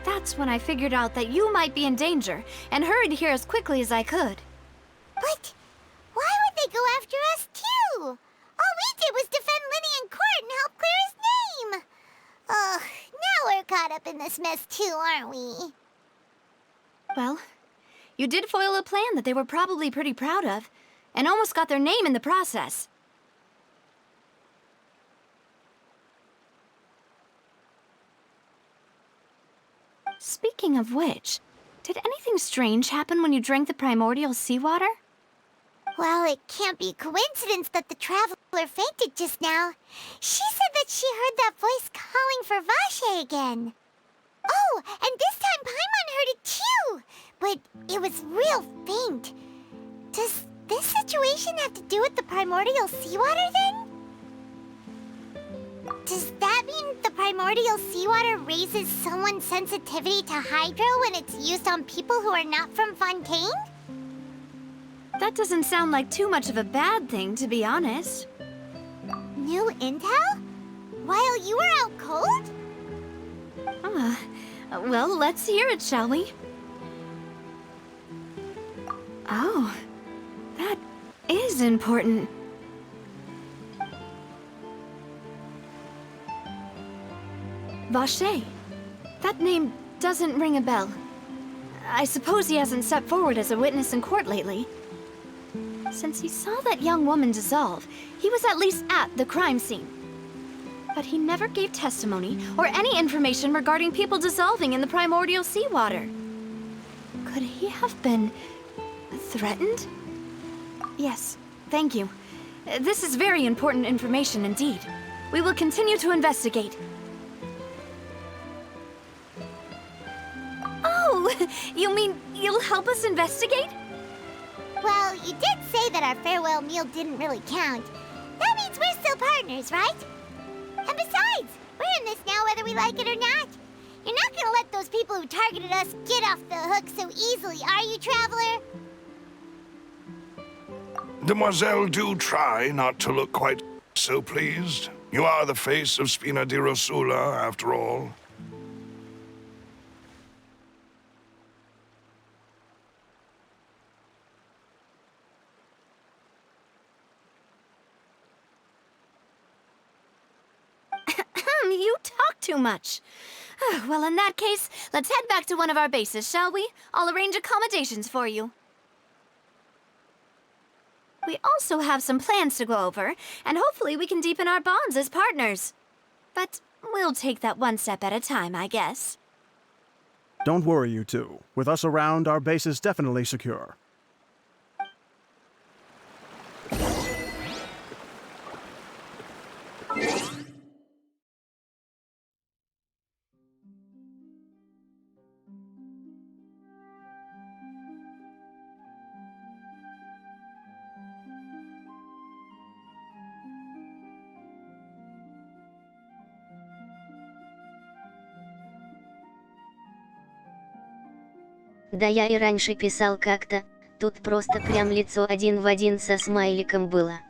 That's when I figured out that you might be in danger, and hurried here as quickly as I could. But why would they go after us too? caught up in this mess too, aren't we? Well, you did foil a plan that they were probably pretty proud of, and almost got their name in the process. Speaking of which, did anything strange happen when you drank the primordial seawater? Well, it can't be a coincidence that the traveler fainted just now. She said that she heard that voice calling for Vache again. Oh, and this time Paimon heard it too, but it was real faint. Does this situation have to do with the primordial seawater then? Does that mean the primordial seawater raises someone's sensitivity to hydro when it's used on people who are not from Fontaine? That doesn't sound like too much of a bad thing, to be honest. New intel? While you were out cold? Well, let's hear it, shall we? Oh, that is important. Vache. That name doesn't ring a bell. I suppose he hasn't stepped forward as a witness in court lately. Since he saw that young woman dissolve, he was at least at the crime scene. But he never gave testimony or any information regarding people dissolving in the primordial seawater. Could he have been threatened? Yes, thank you. This is very important information indeed. We will continue to investigate. Oh, you mean you'll help us investigate? Well, you did say that our farewell meal didn't really count. That means we're still partners, right? And besides, we're in this now whether we like it or not. You're not gonna let those people who targeted us get off the hook so easily, are you, Traveler? Demoiselle, do try not to look quite so pleased. You are the face of Spina di Rosula, after all. You talk too much. Well, in that case, let's head back to one of our bases, shall we? I'll arrange accommodations for you. We also have some plans to go over, and hopefully we can deepen our bonds as partners. But we'll take that one step at a time, I guess. Don't worry, you two. With us around, our base is definitely secure. Да я и раньше писал как-то, тут просто прям лицо один в один со смайликом было.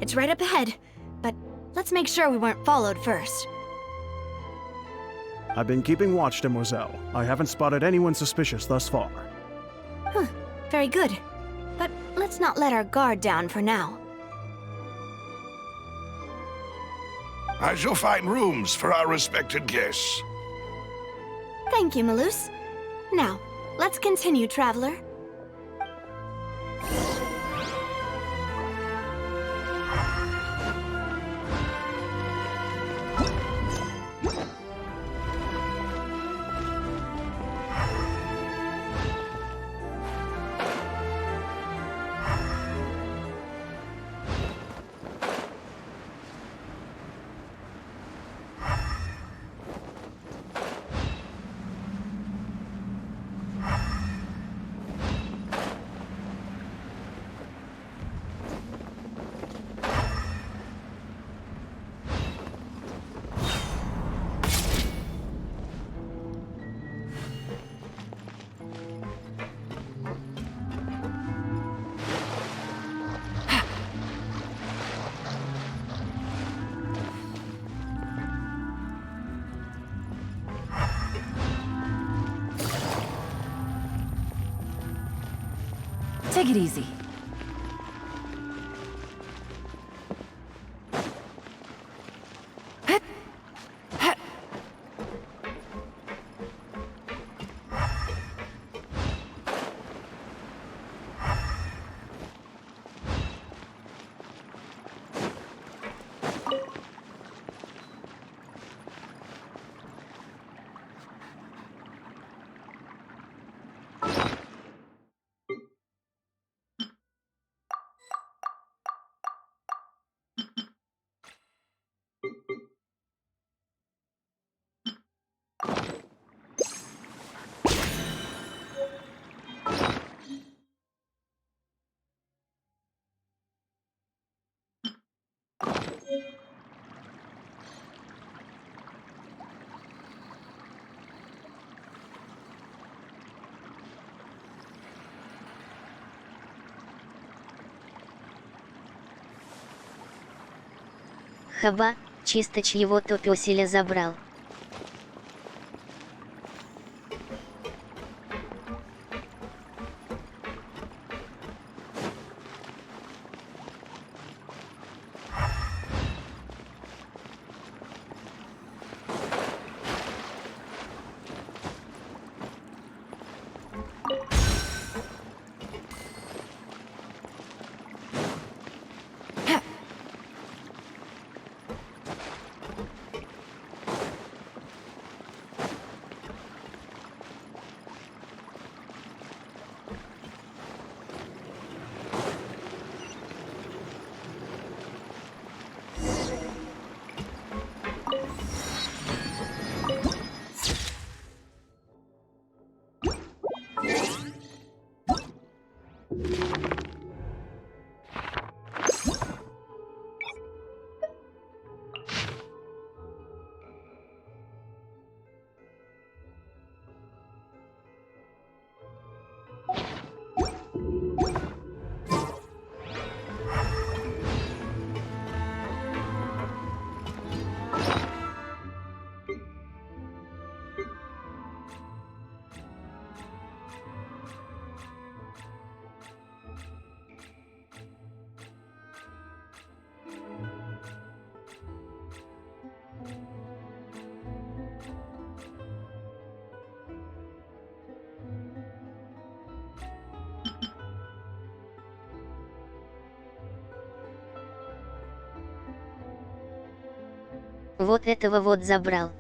It's right up ahead, but let's make sure we weren't followed first. I've been keeping watch, Demoiselle. I haven't spotted anyone suspicious thus far. Huh, very good. But let's not let our guard down for now. I shall find rooms for our respected guests. Thank you, Malus. Now, let's continue, traveler. Take it easy. Хаба, чистыч его то пёселя забрал. Вот этого вот забрал.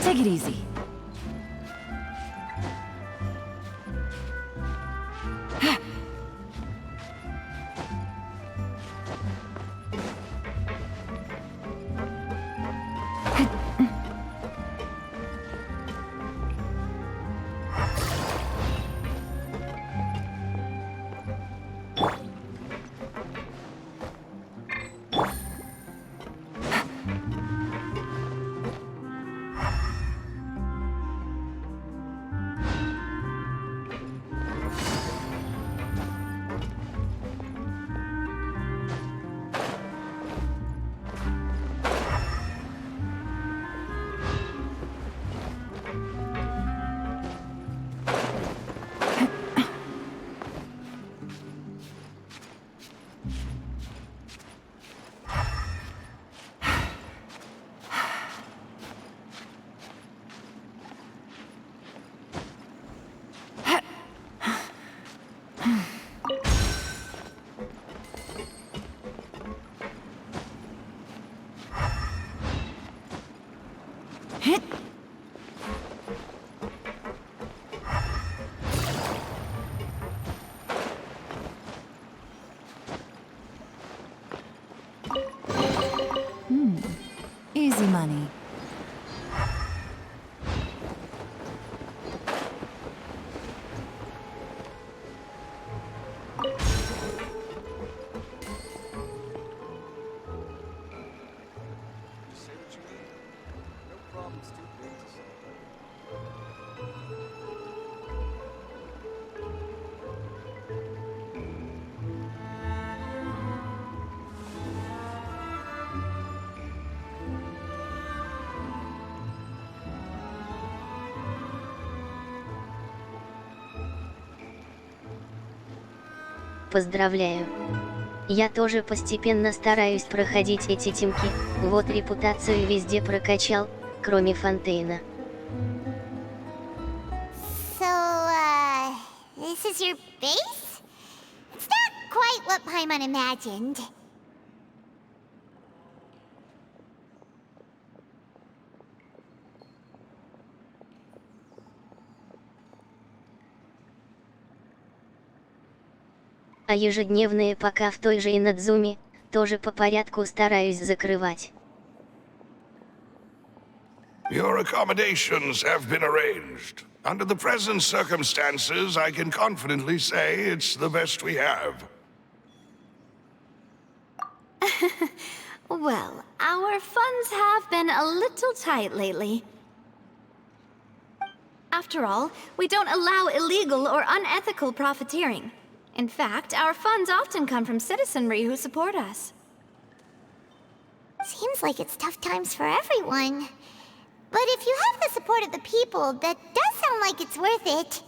Take it easy. Easy money. Поздравляю. Я тоже постепенно стараюсь проходить эти тимки, вот репутацию везде прокачал, кроме Фонтейна. So, this is your base? It's not quite what Paimon imagined. А ежедневные пока в той же Инадзуме, тоже по порядку стараюсь закрывать. Your accommodations have been arranged. Under the present circumstances, I can confidently say it's the best we have. Well, our funds have been a little tight lately. After all, we don't allow illegal or unethical profiteering. In fact, our funds often come from citizenry who support us. Seems like it's tough times for everyone. But if you have the support of the people, that does sound like it's worth it.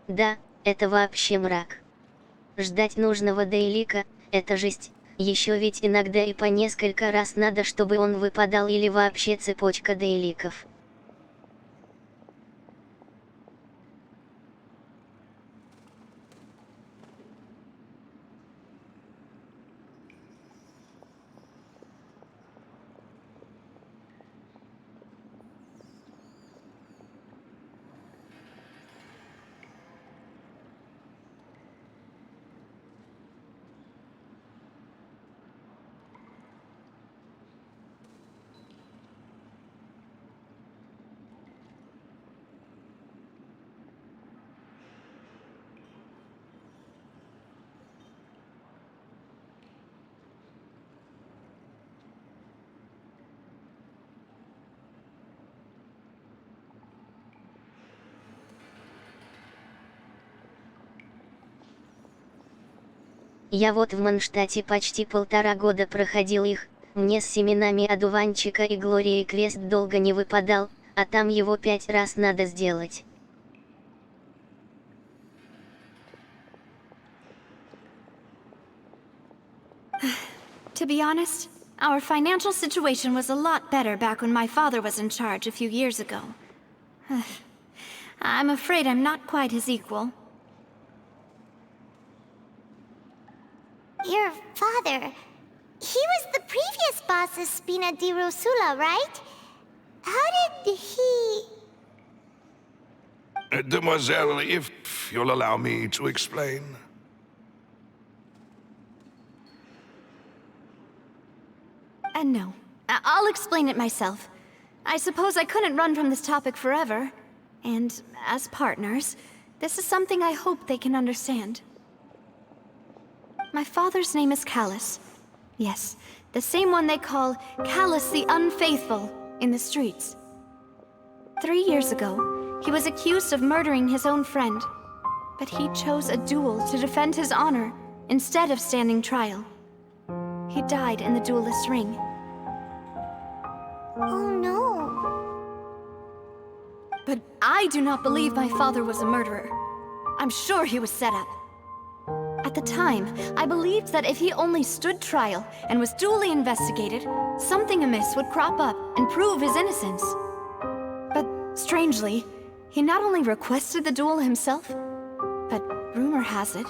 Да, это вообще мрак. Ждать нужного дейлика – это жесть, еще ведь иногда и по несколько раз надо, чтобы он выпадал, или вообще цепочка дейликов. Я вот в Манштате почти 1,5 года проходил их, мне с семенами одуванчика и Глорией квест долго не выпадал, а там его 5 раз надо сделать. To be honest, our financial situation was a lot better back when my father was in charge a few years ago. I'm afraid I'm not quite his equal. Your father... he was the previous boss of Spina di Rosula, right? How did he... Demoiselle, if you'll allow me to explain. No. I'll explain it myself. I suppose I couldn't run from this topic forever. And, as partners, this is something I hope they can understand. My father's name is Callus. Yes, the same one they call Callus the Unfaithful in the streets. 3 years ago, he was accused of murdering his own friend. But he chose a duel to defend his honor, instead of standing trial. He died in the duelist's ring. Oh no. But I do not believe my father was a murderer. I'm sure he was set up. At the time, I believed that if he only stood trial and was duly investigated, something amiss would crop up and prove his innocence. But strangely, he not only requested the duel himself, but rumor has it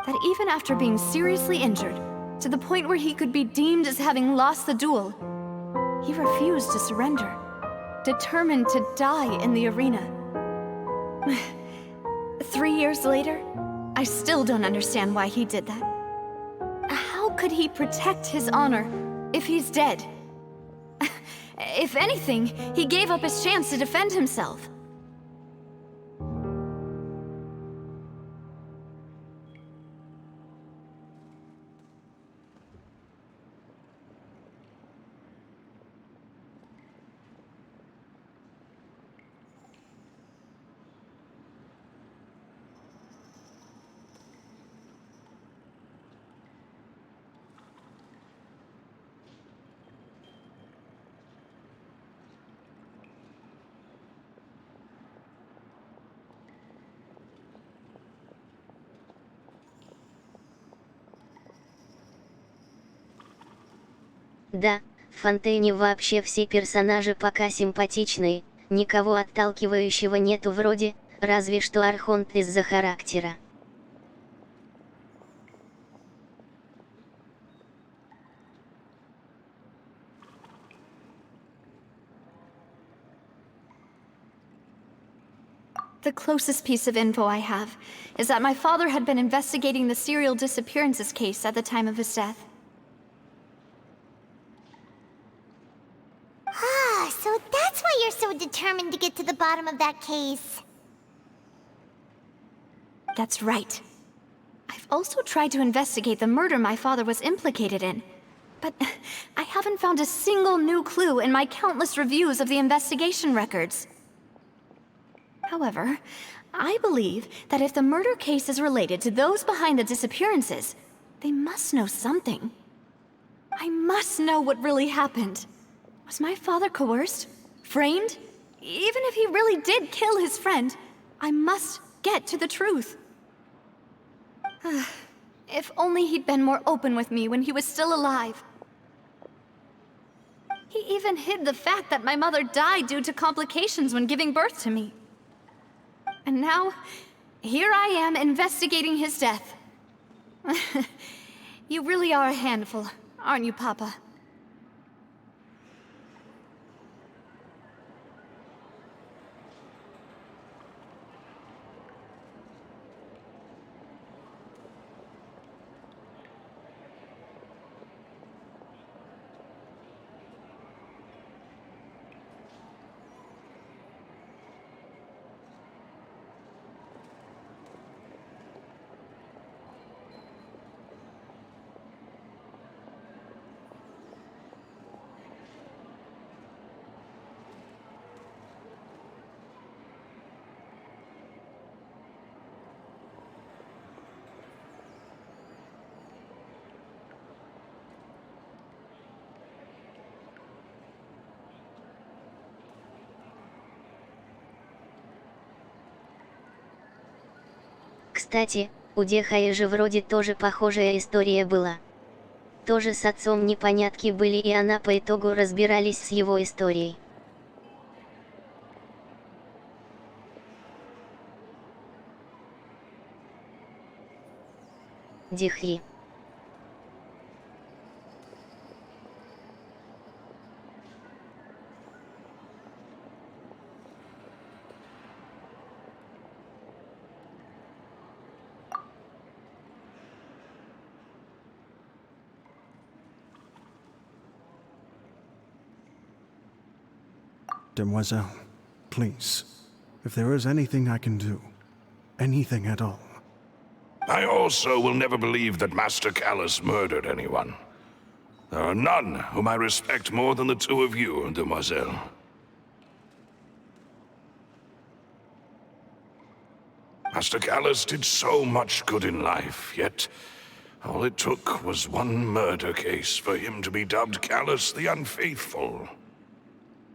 that even after being seriously injured, to the point where he could be deemed as having lost the duel, he refused to surrender, determined to die in the arena. 3 years later, I still don't understand why he did that. How could he protect his honor if he's dead? If anything, he gave up his chance to defend himself. Да, В Фонтейне вообще все персонажи пока симпатичные, никого отталкивающего нету вроде, разве что Архонт из-за характера. The closest piece of info I have is that my father had been investigating the serial disappearances case at the time of his death. Ah, so that's why you're so determined to get to the bottom of that case. That's right. I've also tried to investigate the murder my father was implicated in, but I haven't found a single new clue in my countless reviews of the investigation records. However, I believe that if the murder case is related to those behind the disappearances, they must know something. I must know what really happened. Was my father coerced? Framed? Even if he really did kill his friend, I must get to the truth. If only he'd been more open with me when he was still alive. He even hid the fact that my mother died due to complications when giving birth to me. And now, here I am investigating his death. You really are a handful, aren't you, Papa? Кстати, у Дехаи же вроде тоже похожая история была. Тоже с отцом непонятки были, и она по итогу разбирались с его историей. Дихи. Demoiselle, please, if there is anything I can do, anything at all. I also will never believe that Master Callus murdered anyone. There are none whom I respect more than the two of you, Demoiselle. Master Callus did so much good in life, yet all it took was one murder case for him to be dubbed Callus the Unfaithful.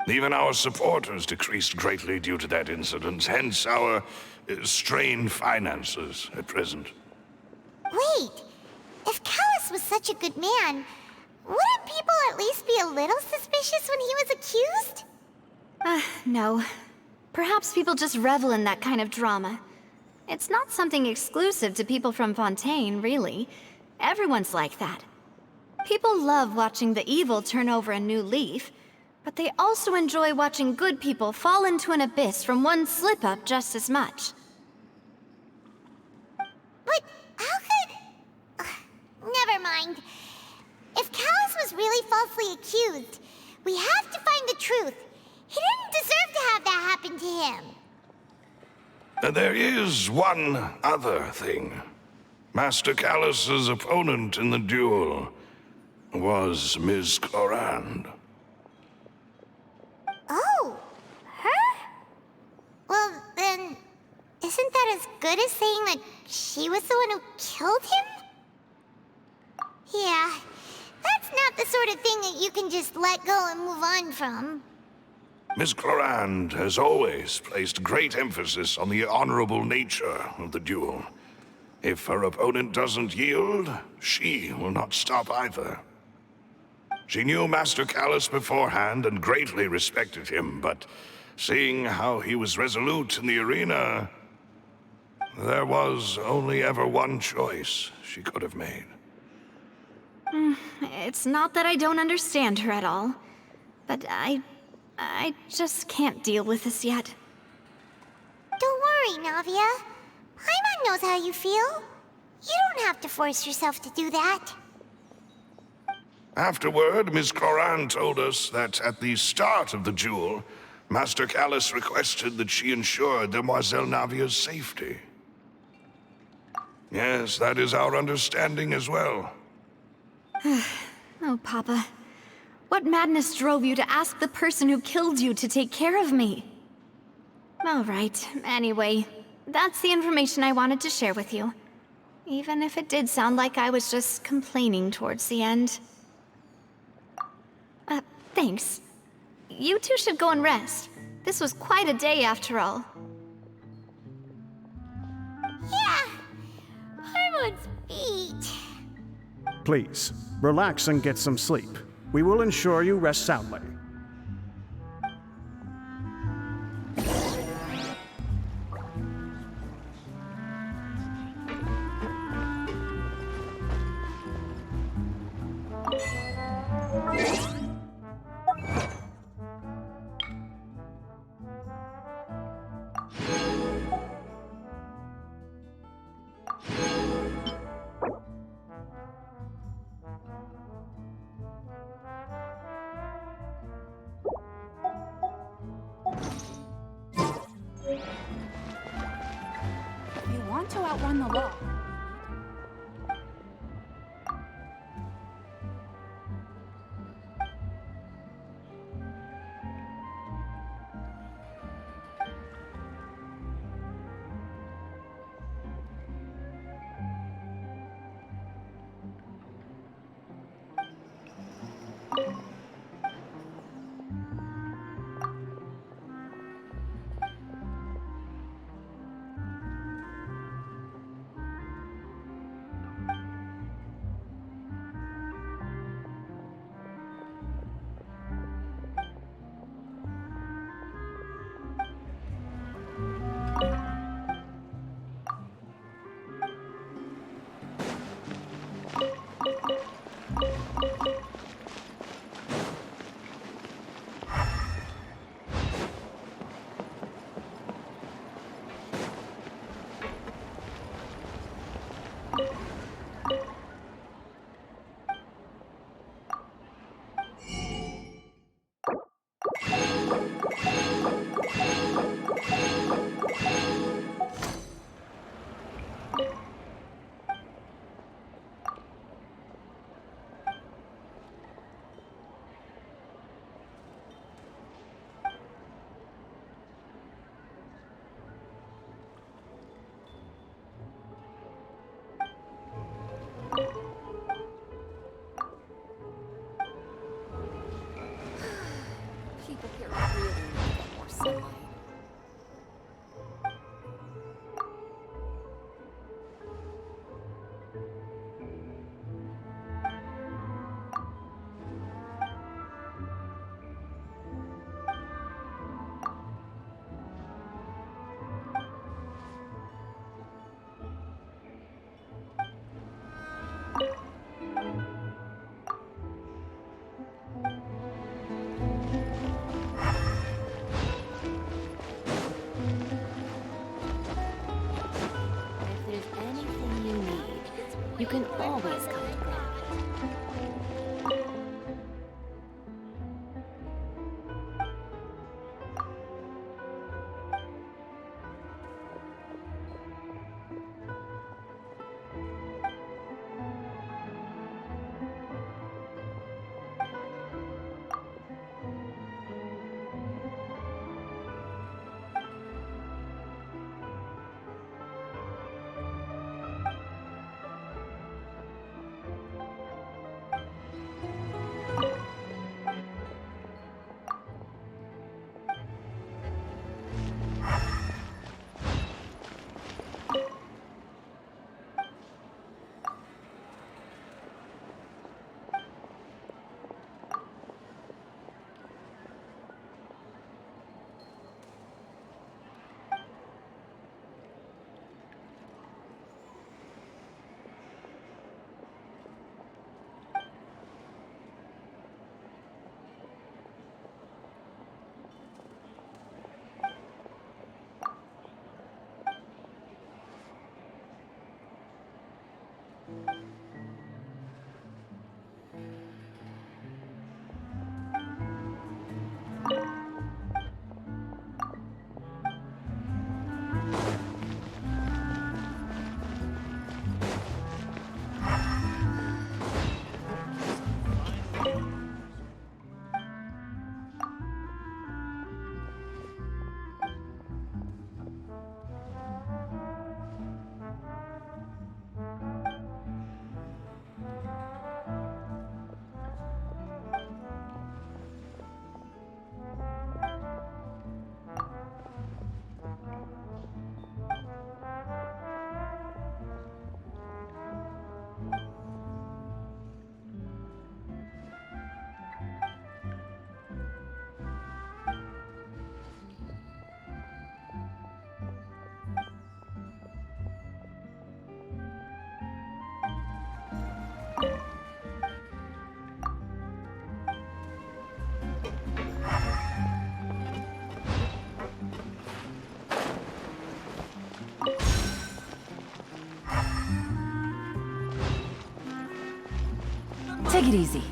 Even our supporters decreased greatly due to that incident, hence our strained finances at present. Wait, if Callus was such a good man, wouldn't people at least be a little suspicious when he was accused? No. Perhaps people just revel in that kind of drama. It's not something exclusive to people from Fontaine, really. Everyone's like that. People love watching the evil turn over a new leaf, but they also enjoy watching good people fall into an abyss from one slip-up just as much. But how could... never mind. If Callus was really falsely accused, we have to find the truth. He didn't deserve to have that happen to him. There is one other thing. Master Callus's opponent in the duel was Ms. Clorand. Oh, her? Well, then, isn't that as good as saying that she was the one who killed him? Yeah, that's not the sort of thing that you can just let go and move on from. Ms. Clorand has always placed great emphasis on the honorable nature of the duel. If her opponent doesn't yield, she will not stop either. She knew Master Callus beforehand and greatly respected him, but seeing how he was resolute in the arena, there was only ever one choice she could have made. It's not that I don't understand her at all, but I just can't deal with this yet. Don't worry, Navia. Paimon knows how you feel. You don't have to force yourself to do that. Afterward, Ms. Cloran told us that at the start of the duel, Master Callus requested that she ensure Demoiselle Navia's safety. Yes, that is our understanding as well. Oh, Papa. What madness drove you to ask the person who killed you to take care of me? All right, anyway, that's the information I wanted to share with you. Even if it did sound like I was just complaining towards the end. Thanks. You two should go and rest. This was quite a day after all. Yeah, Paimon's feet. Please, relax and get some sleep. We will ensure you rest soundly. You want to outrun the law. People here really need to get more sunlight. If there's anything you need, you can always come to grab it. Take it easy.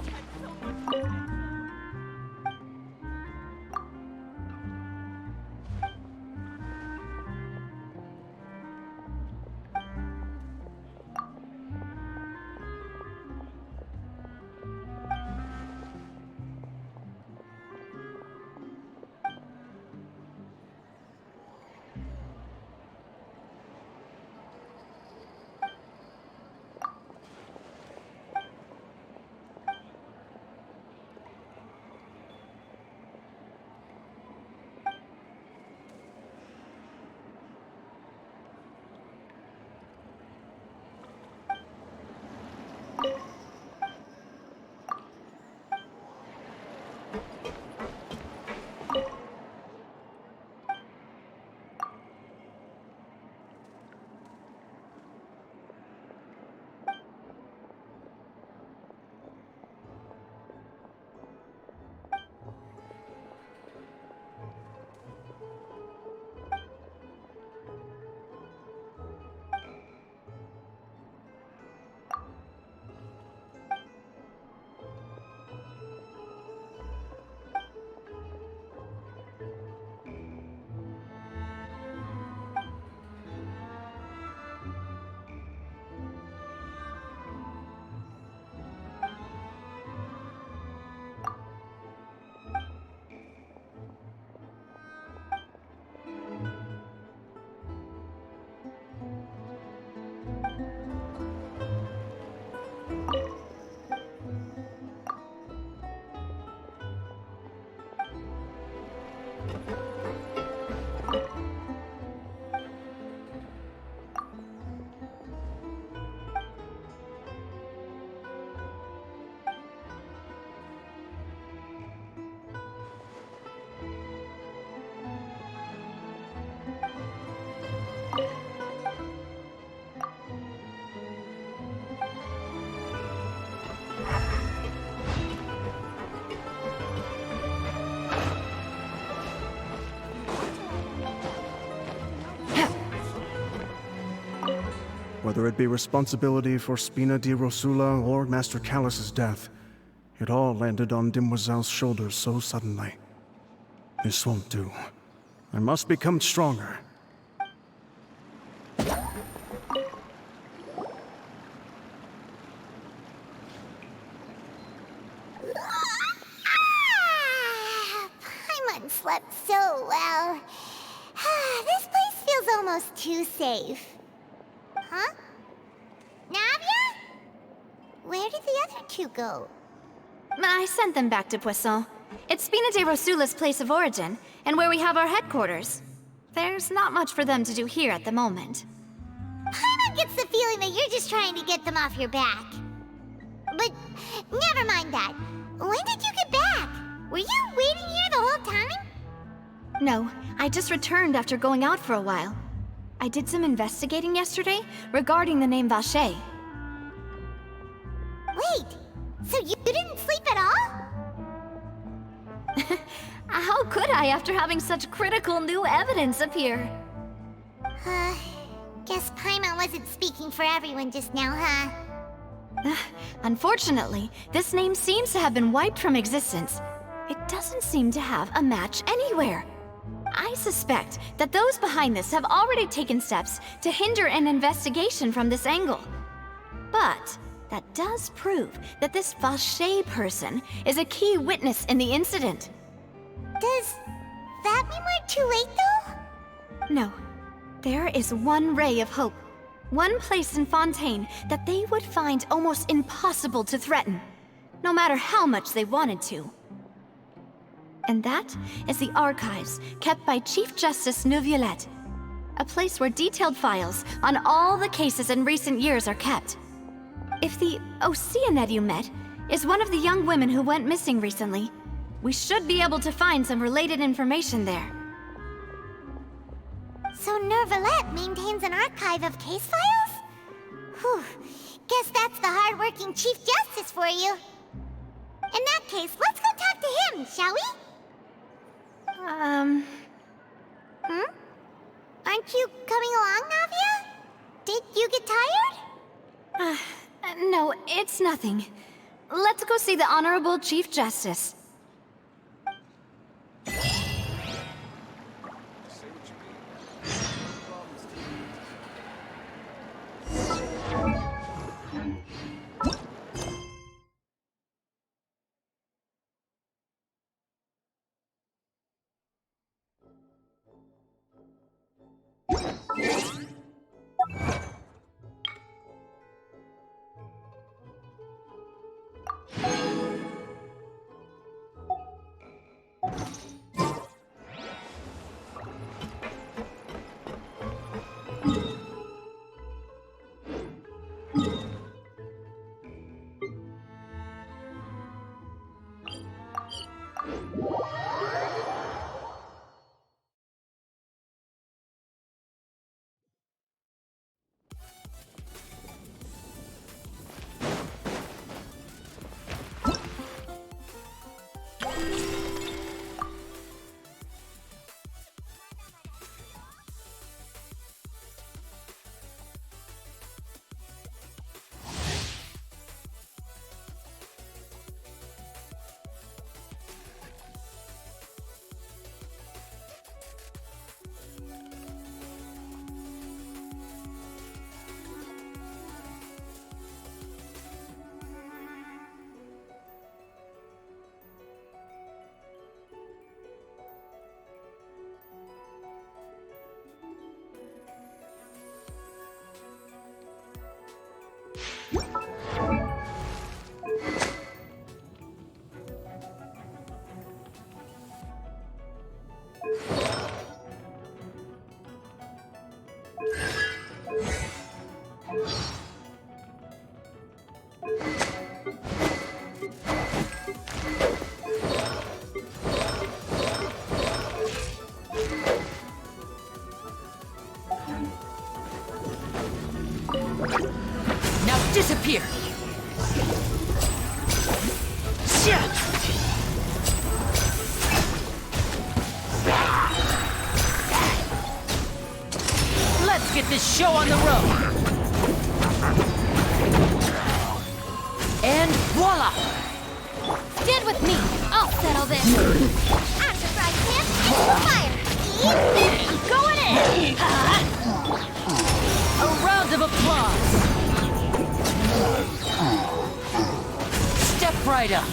Whether it be responsibility for Spina di Rosula or Master Callus's death, it all landed on Demoiselle's shoulders so suddenly. This won't do. I must become stronger. Paimon slept so well. This place feels almost too safe. Huh? Navia? Where did the other two go? I sent them back to Poisson. It's Spina de Rosula's place of origin, and where we have our headquarters. There's not much for them to do here at the moment. Paimon gets the feeling that you're just trying to get them off your back. But never mind that. When did you get back? Were you waiting here the whole time? No, I just returned after going out for a while. I did some investigating yesterday regarding the name Vache. Wait, so you didn't sleep at all? How could I after having such critical new evidence appear? Guess Paimon wasn't speaking for everyone just now, huh? Unfortunately, this name seems to have been wiped from existence. It doesn't seem to have a match anywhere. I suspect that those behind this have already taken steps to hinder an investigation from this angle. But that does prove that this Vache person is a key witness in the incident. Does that mean we're too late, though? No. There is one ray of hope. One place in Fontaine that they would find almost impossible to threaten, no matter how much they wanted to. And that is the archives kept by Chief Justice Neuvillette. A place where detailed files on all the cases in recent years are kept. If the Oceanette you met is one of the young women who went missing recently, we should be able to find some related information there. So Neuvillette maintains an archive of case files? Whew. Guess that's the hard-working Chief Justice for you. In that case, let's go talk to him, shall we? Aren't you coming along, Navia? Did you get tired? No, it's nothing. Let's go see the Honorable Chief Justice. Disappear! Let's get this show on the road! And voila! Stand with me. I'll settle this. I'm surprised him into fire. Easy. Going in. A round of applause! Step right up!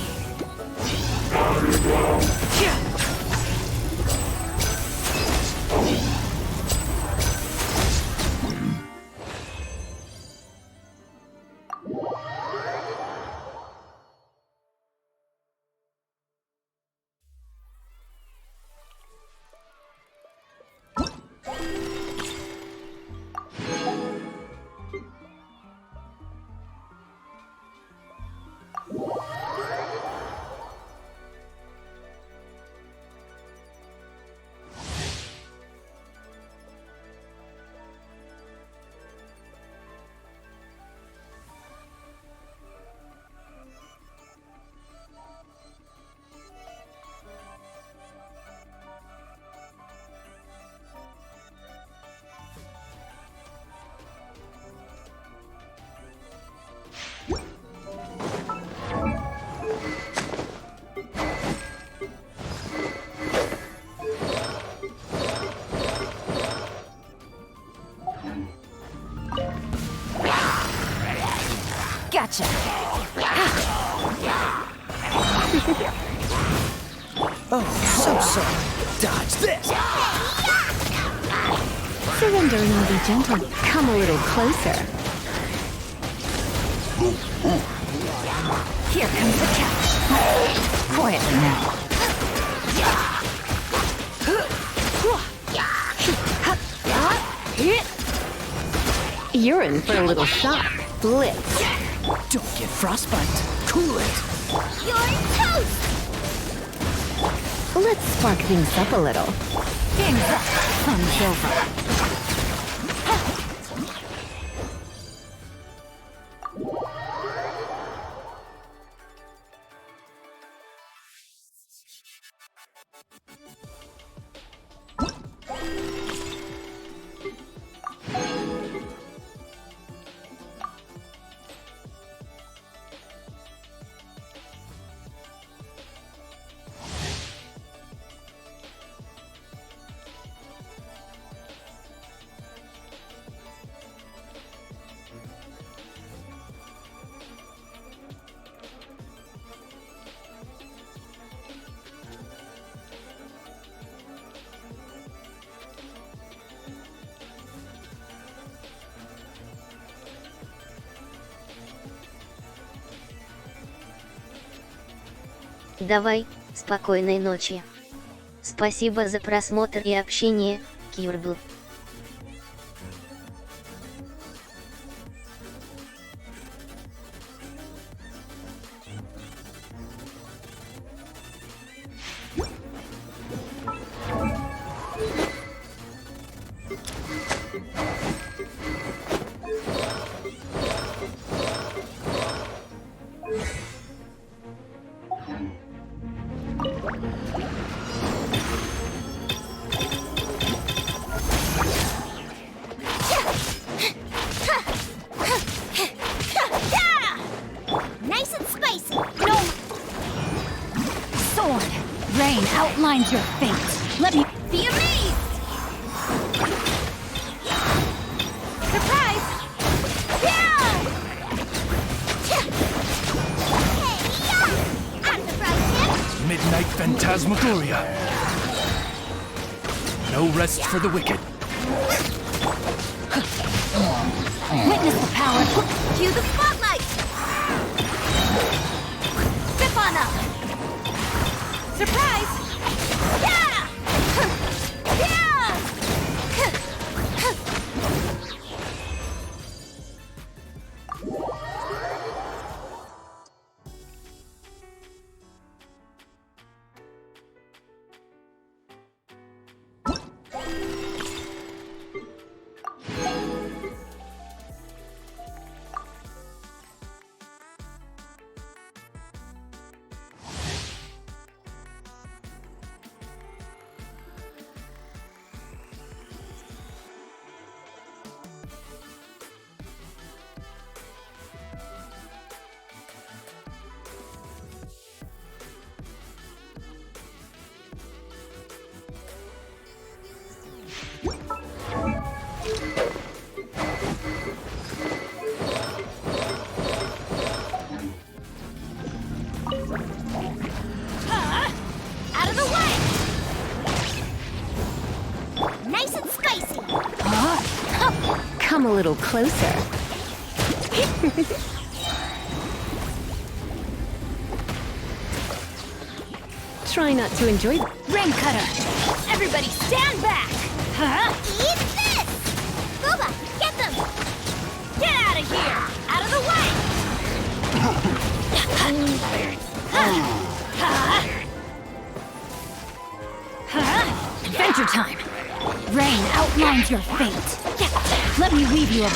Gotcha! Oh, so sorry. Dodge this! Surrender and I'll be gentle. Come a little closer. Here comes the catch. Quietly now. You're in for a little shock. Blitz. Don't get frostbite. Cool it. You're toast! Let's spark things up a little. Game's up. Fun's over. Давай, спокойной ночи. Спасибо за просмотр и общение, Кирбл. Nice and spicy. No! Sword! Rain outlines your fate. Let me Be amazed! Surprise! Yeah! Hey, yeah! I'm surprised him! Midnight Phantasmagoria. No rest for the wicked. witness the power. Cue the spotlight! Step on up! Surprise! Yeah! Yeah! Out of the way! Nice and spicy! Come a little closer. Try not to enjoy. Rain cutter. Everybody stand back! Huh? Eat this! Booba, get them! Get out of here! Out of the way! Adventure time. Rain outlines your fate. Let me weave you a.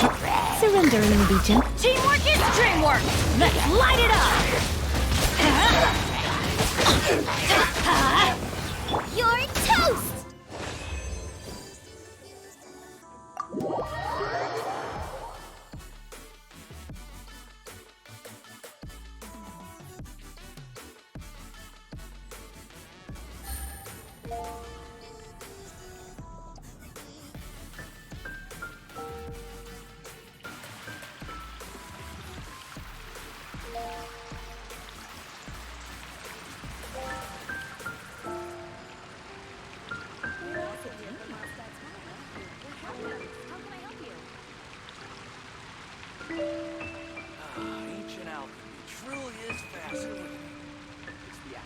Surrender and you'll be gentle. Teamwork is dreamwork. Let's light it up. You're toast! Ancient alchemy truly is fascinating. It's the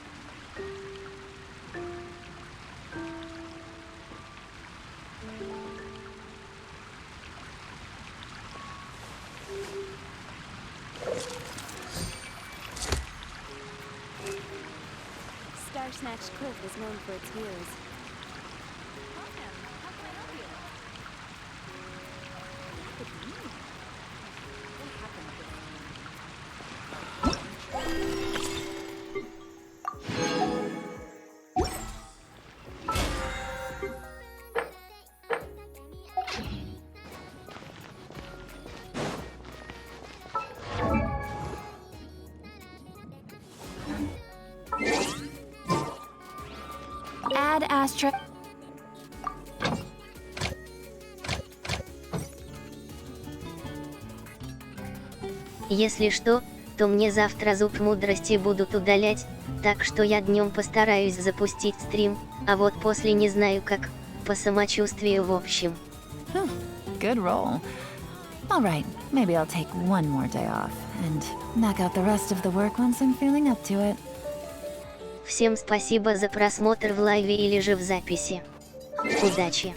Star Snatch Cliff is known for its views. Add astra. Если что, то мне завтра зуб мудрости будут удалять, так что я днем постараюсь запустить стрим, а вот после не знаю как, по самочувствию в общем. Good roll. All right, maybe I'll take one more day off and knock out the rest of the work once I'm feeling up to it. Всем спасибо за просмотр в лайве или же в записи. Удачи!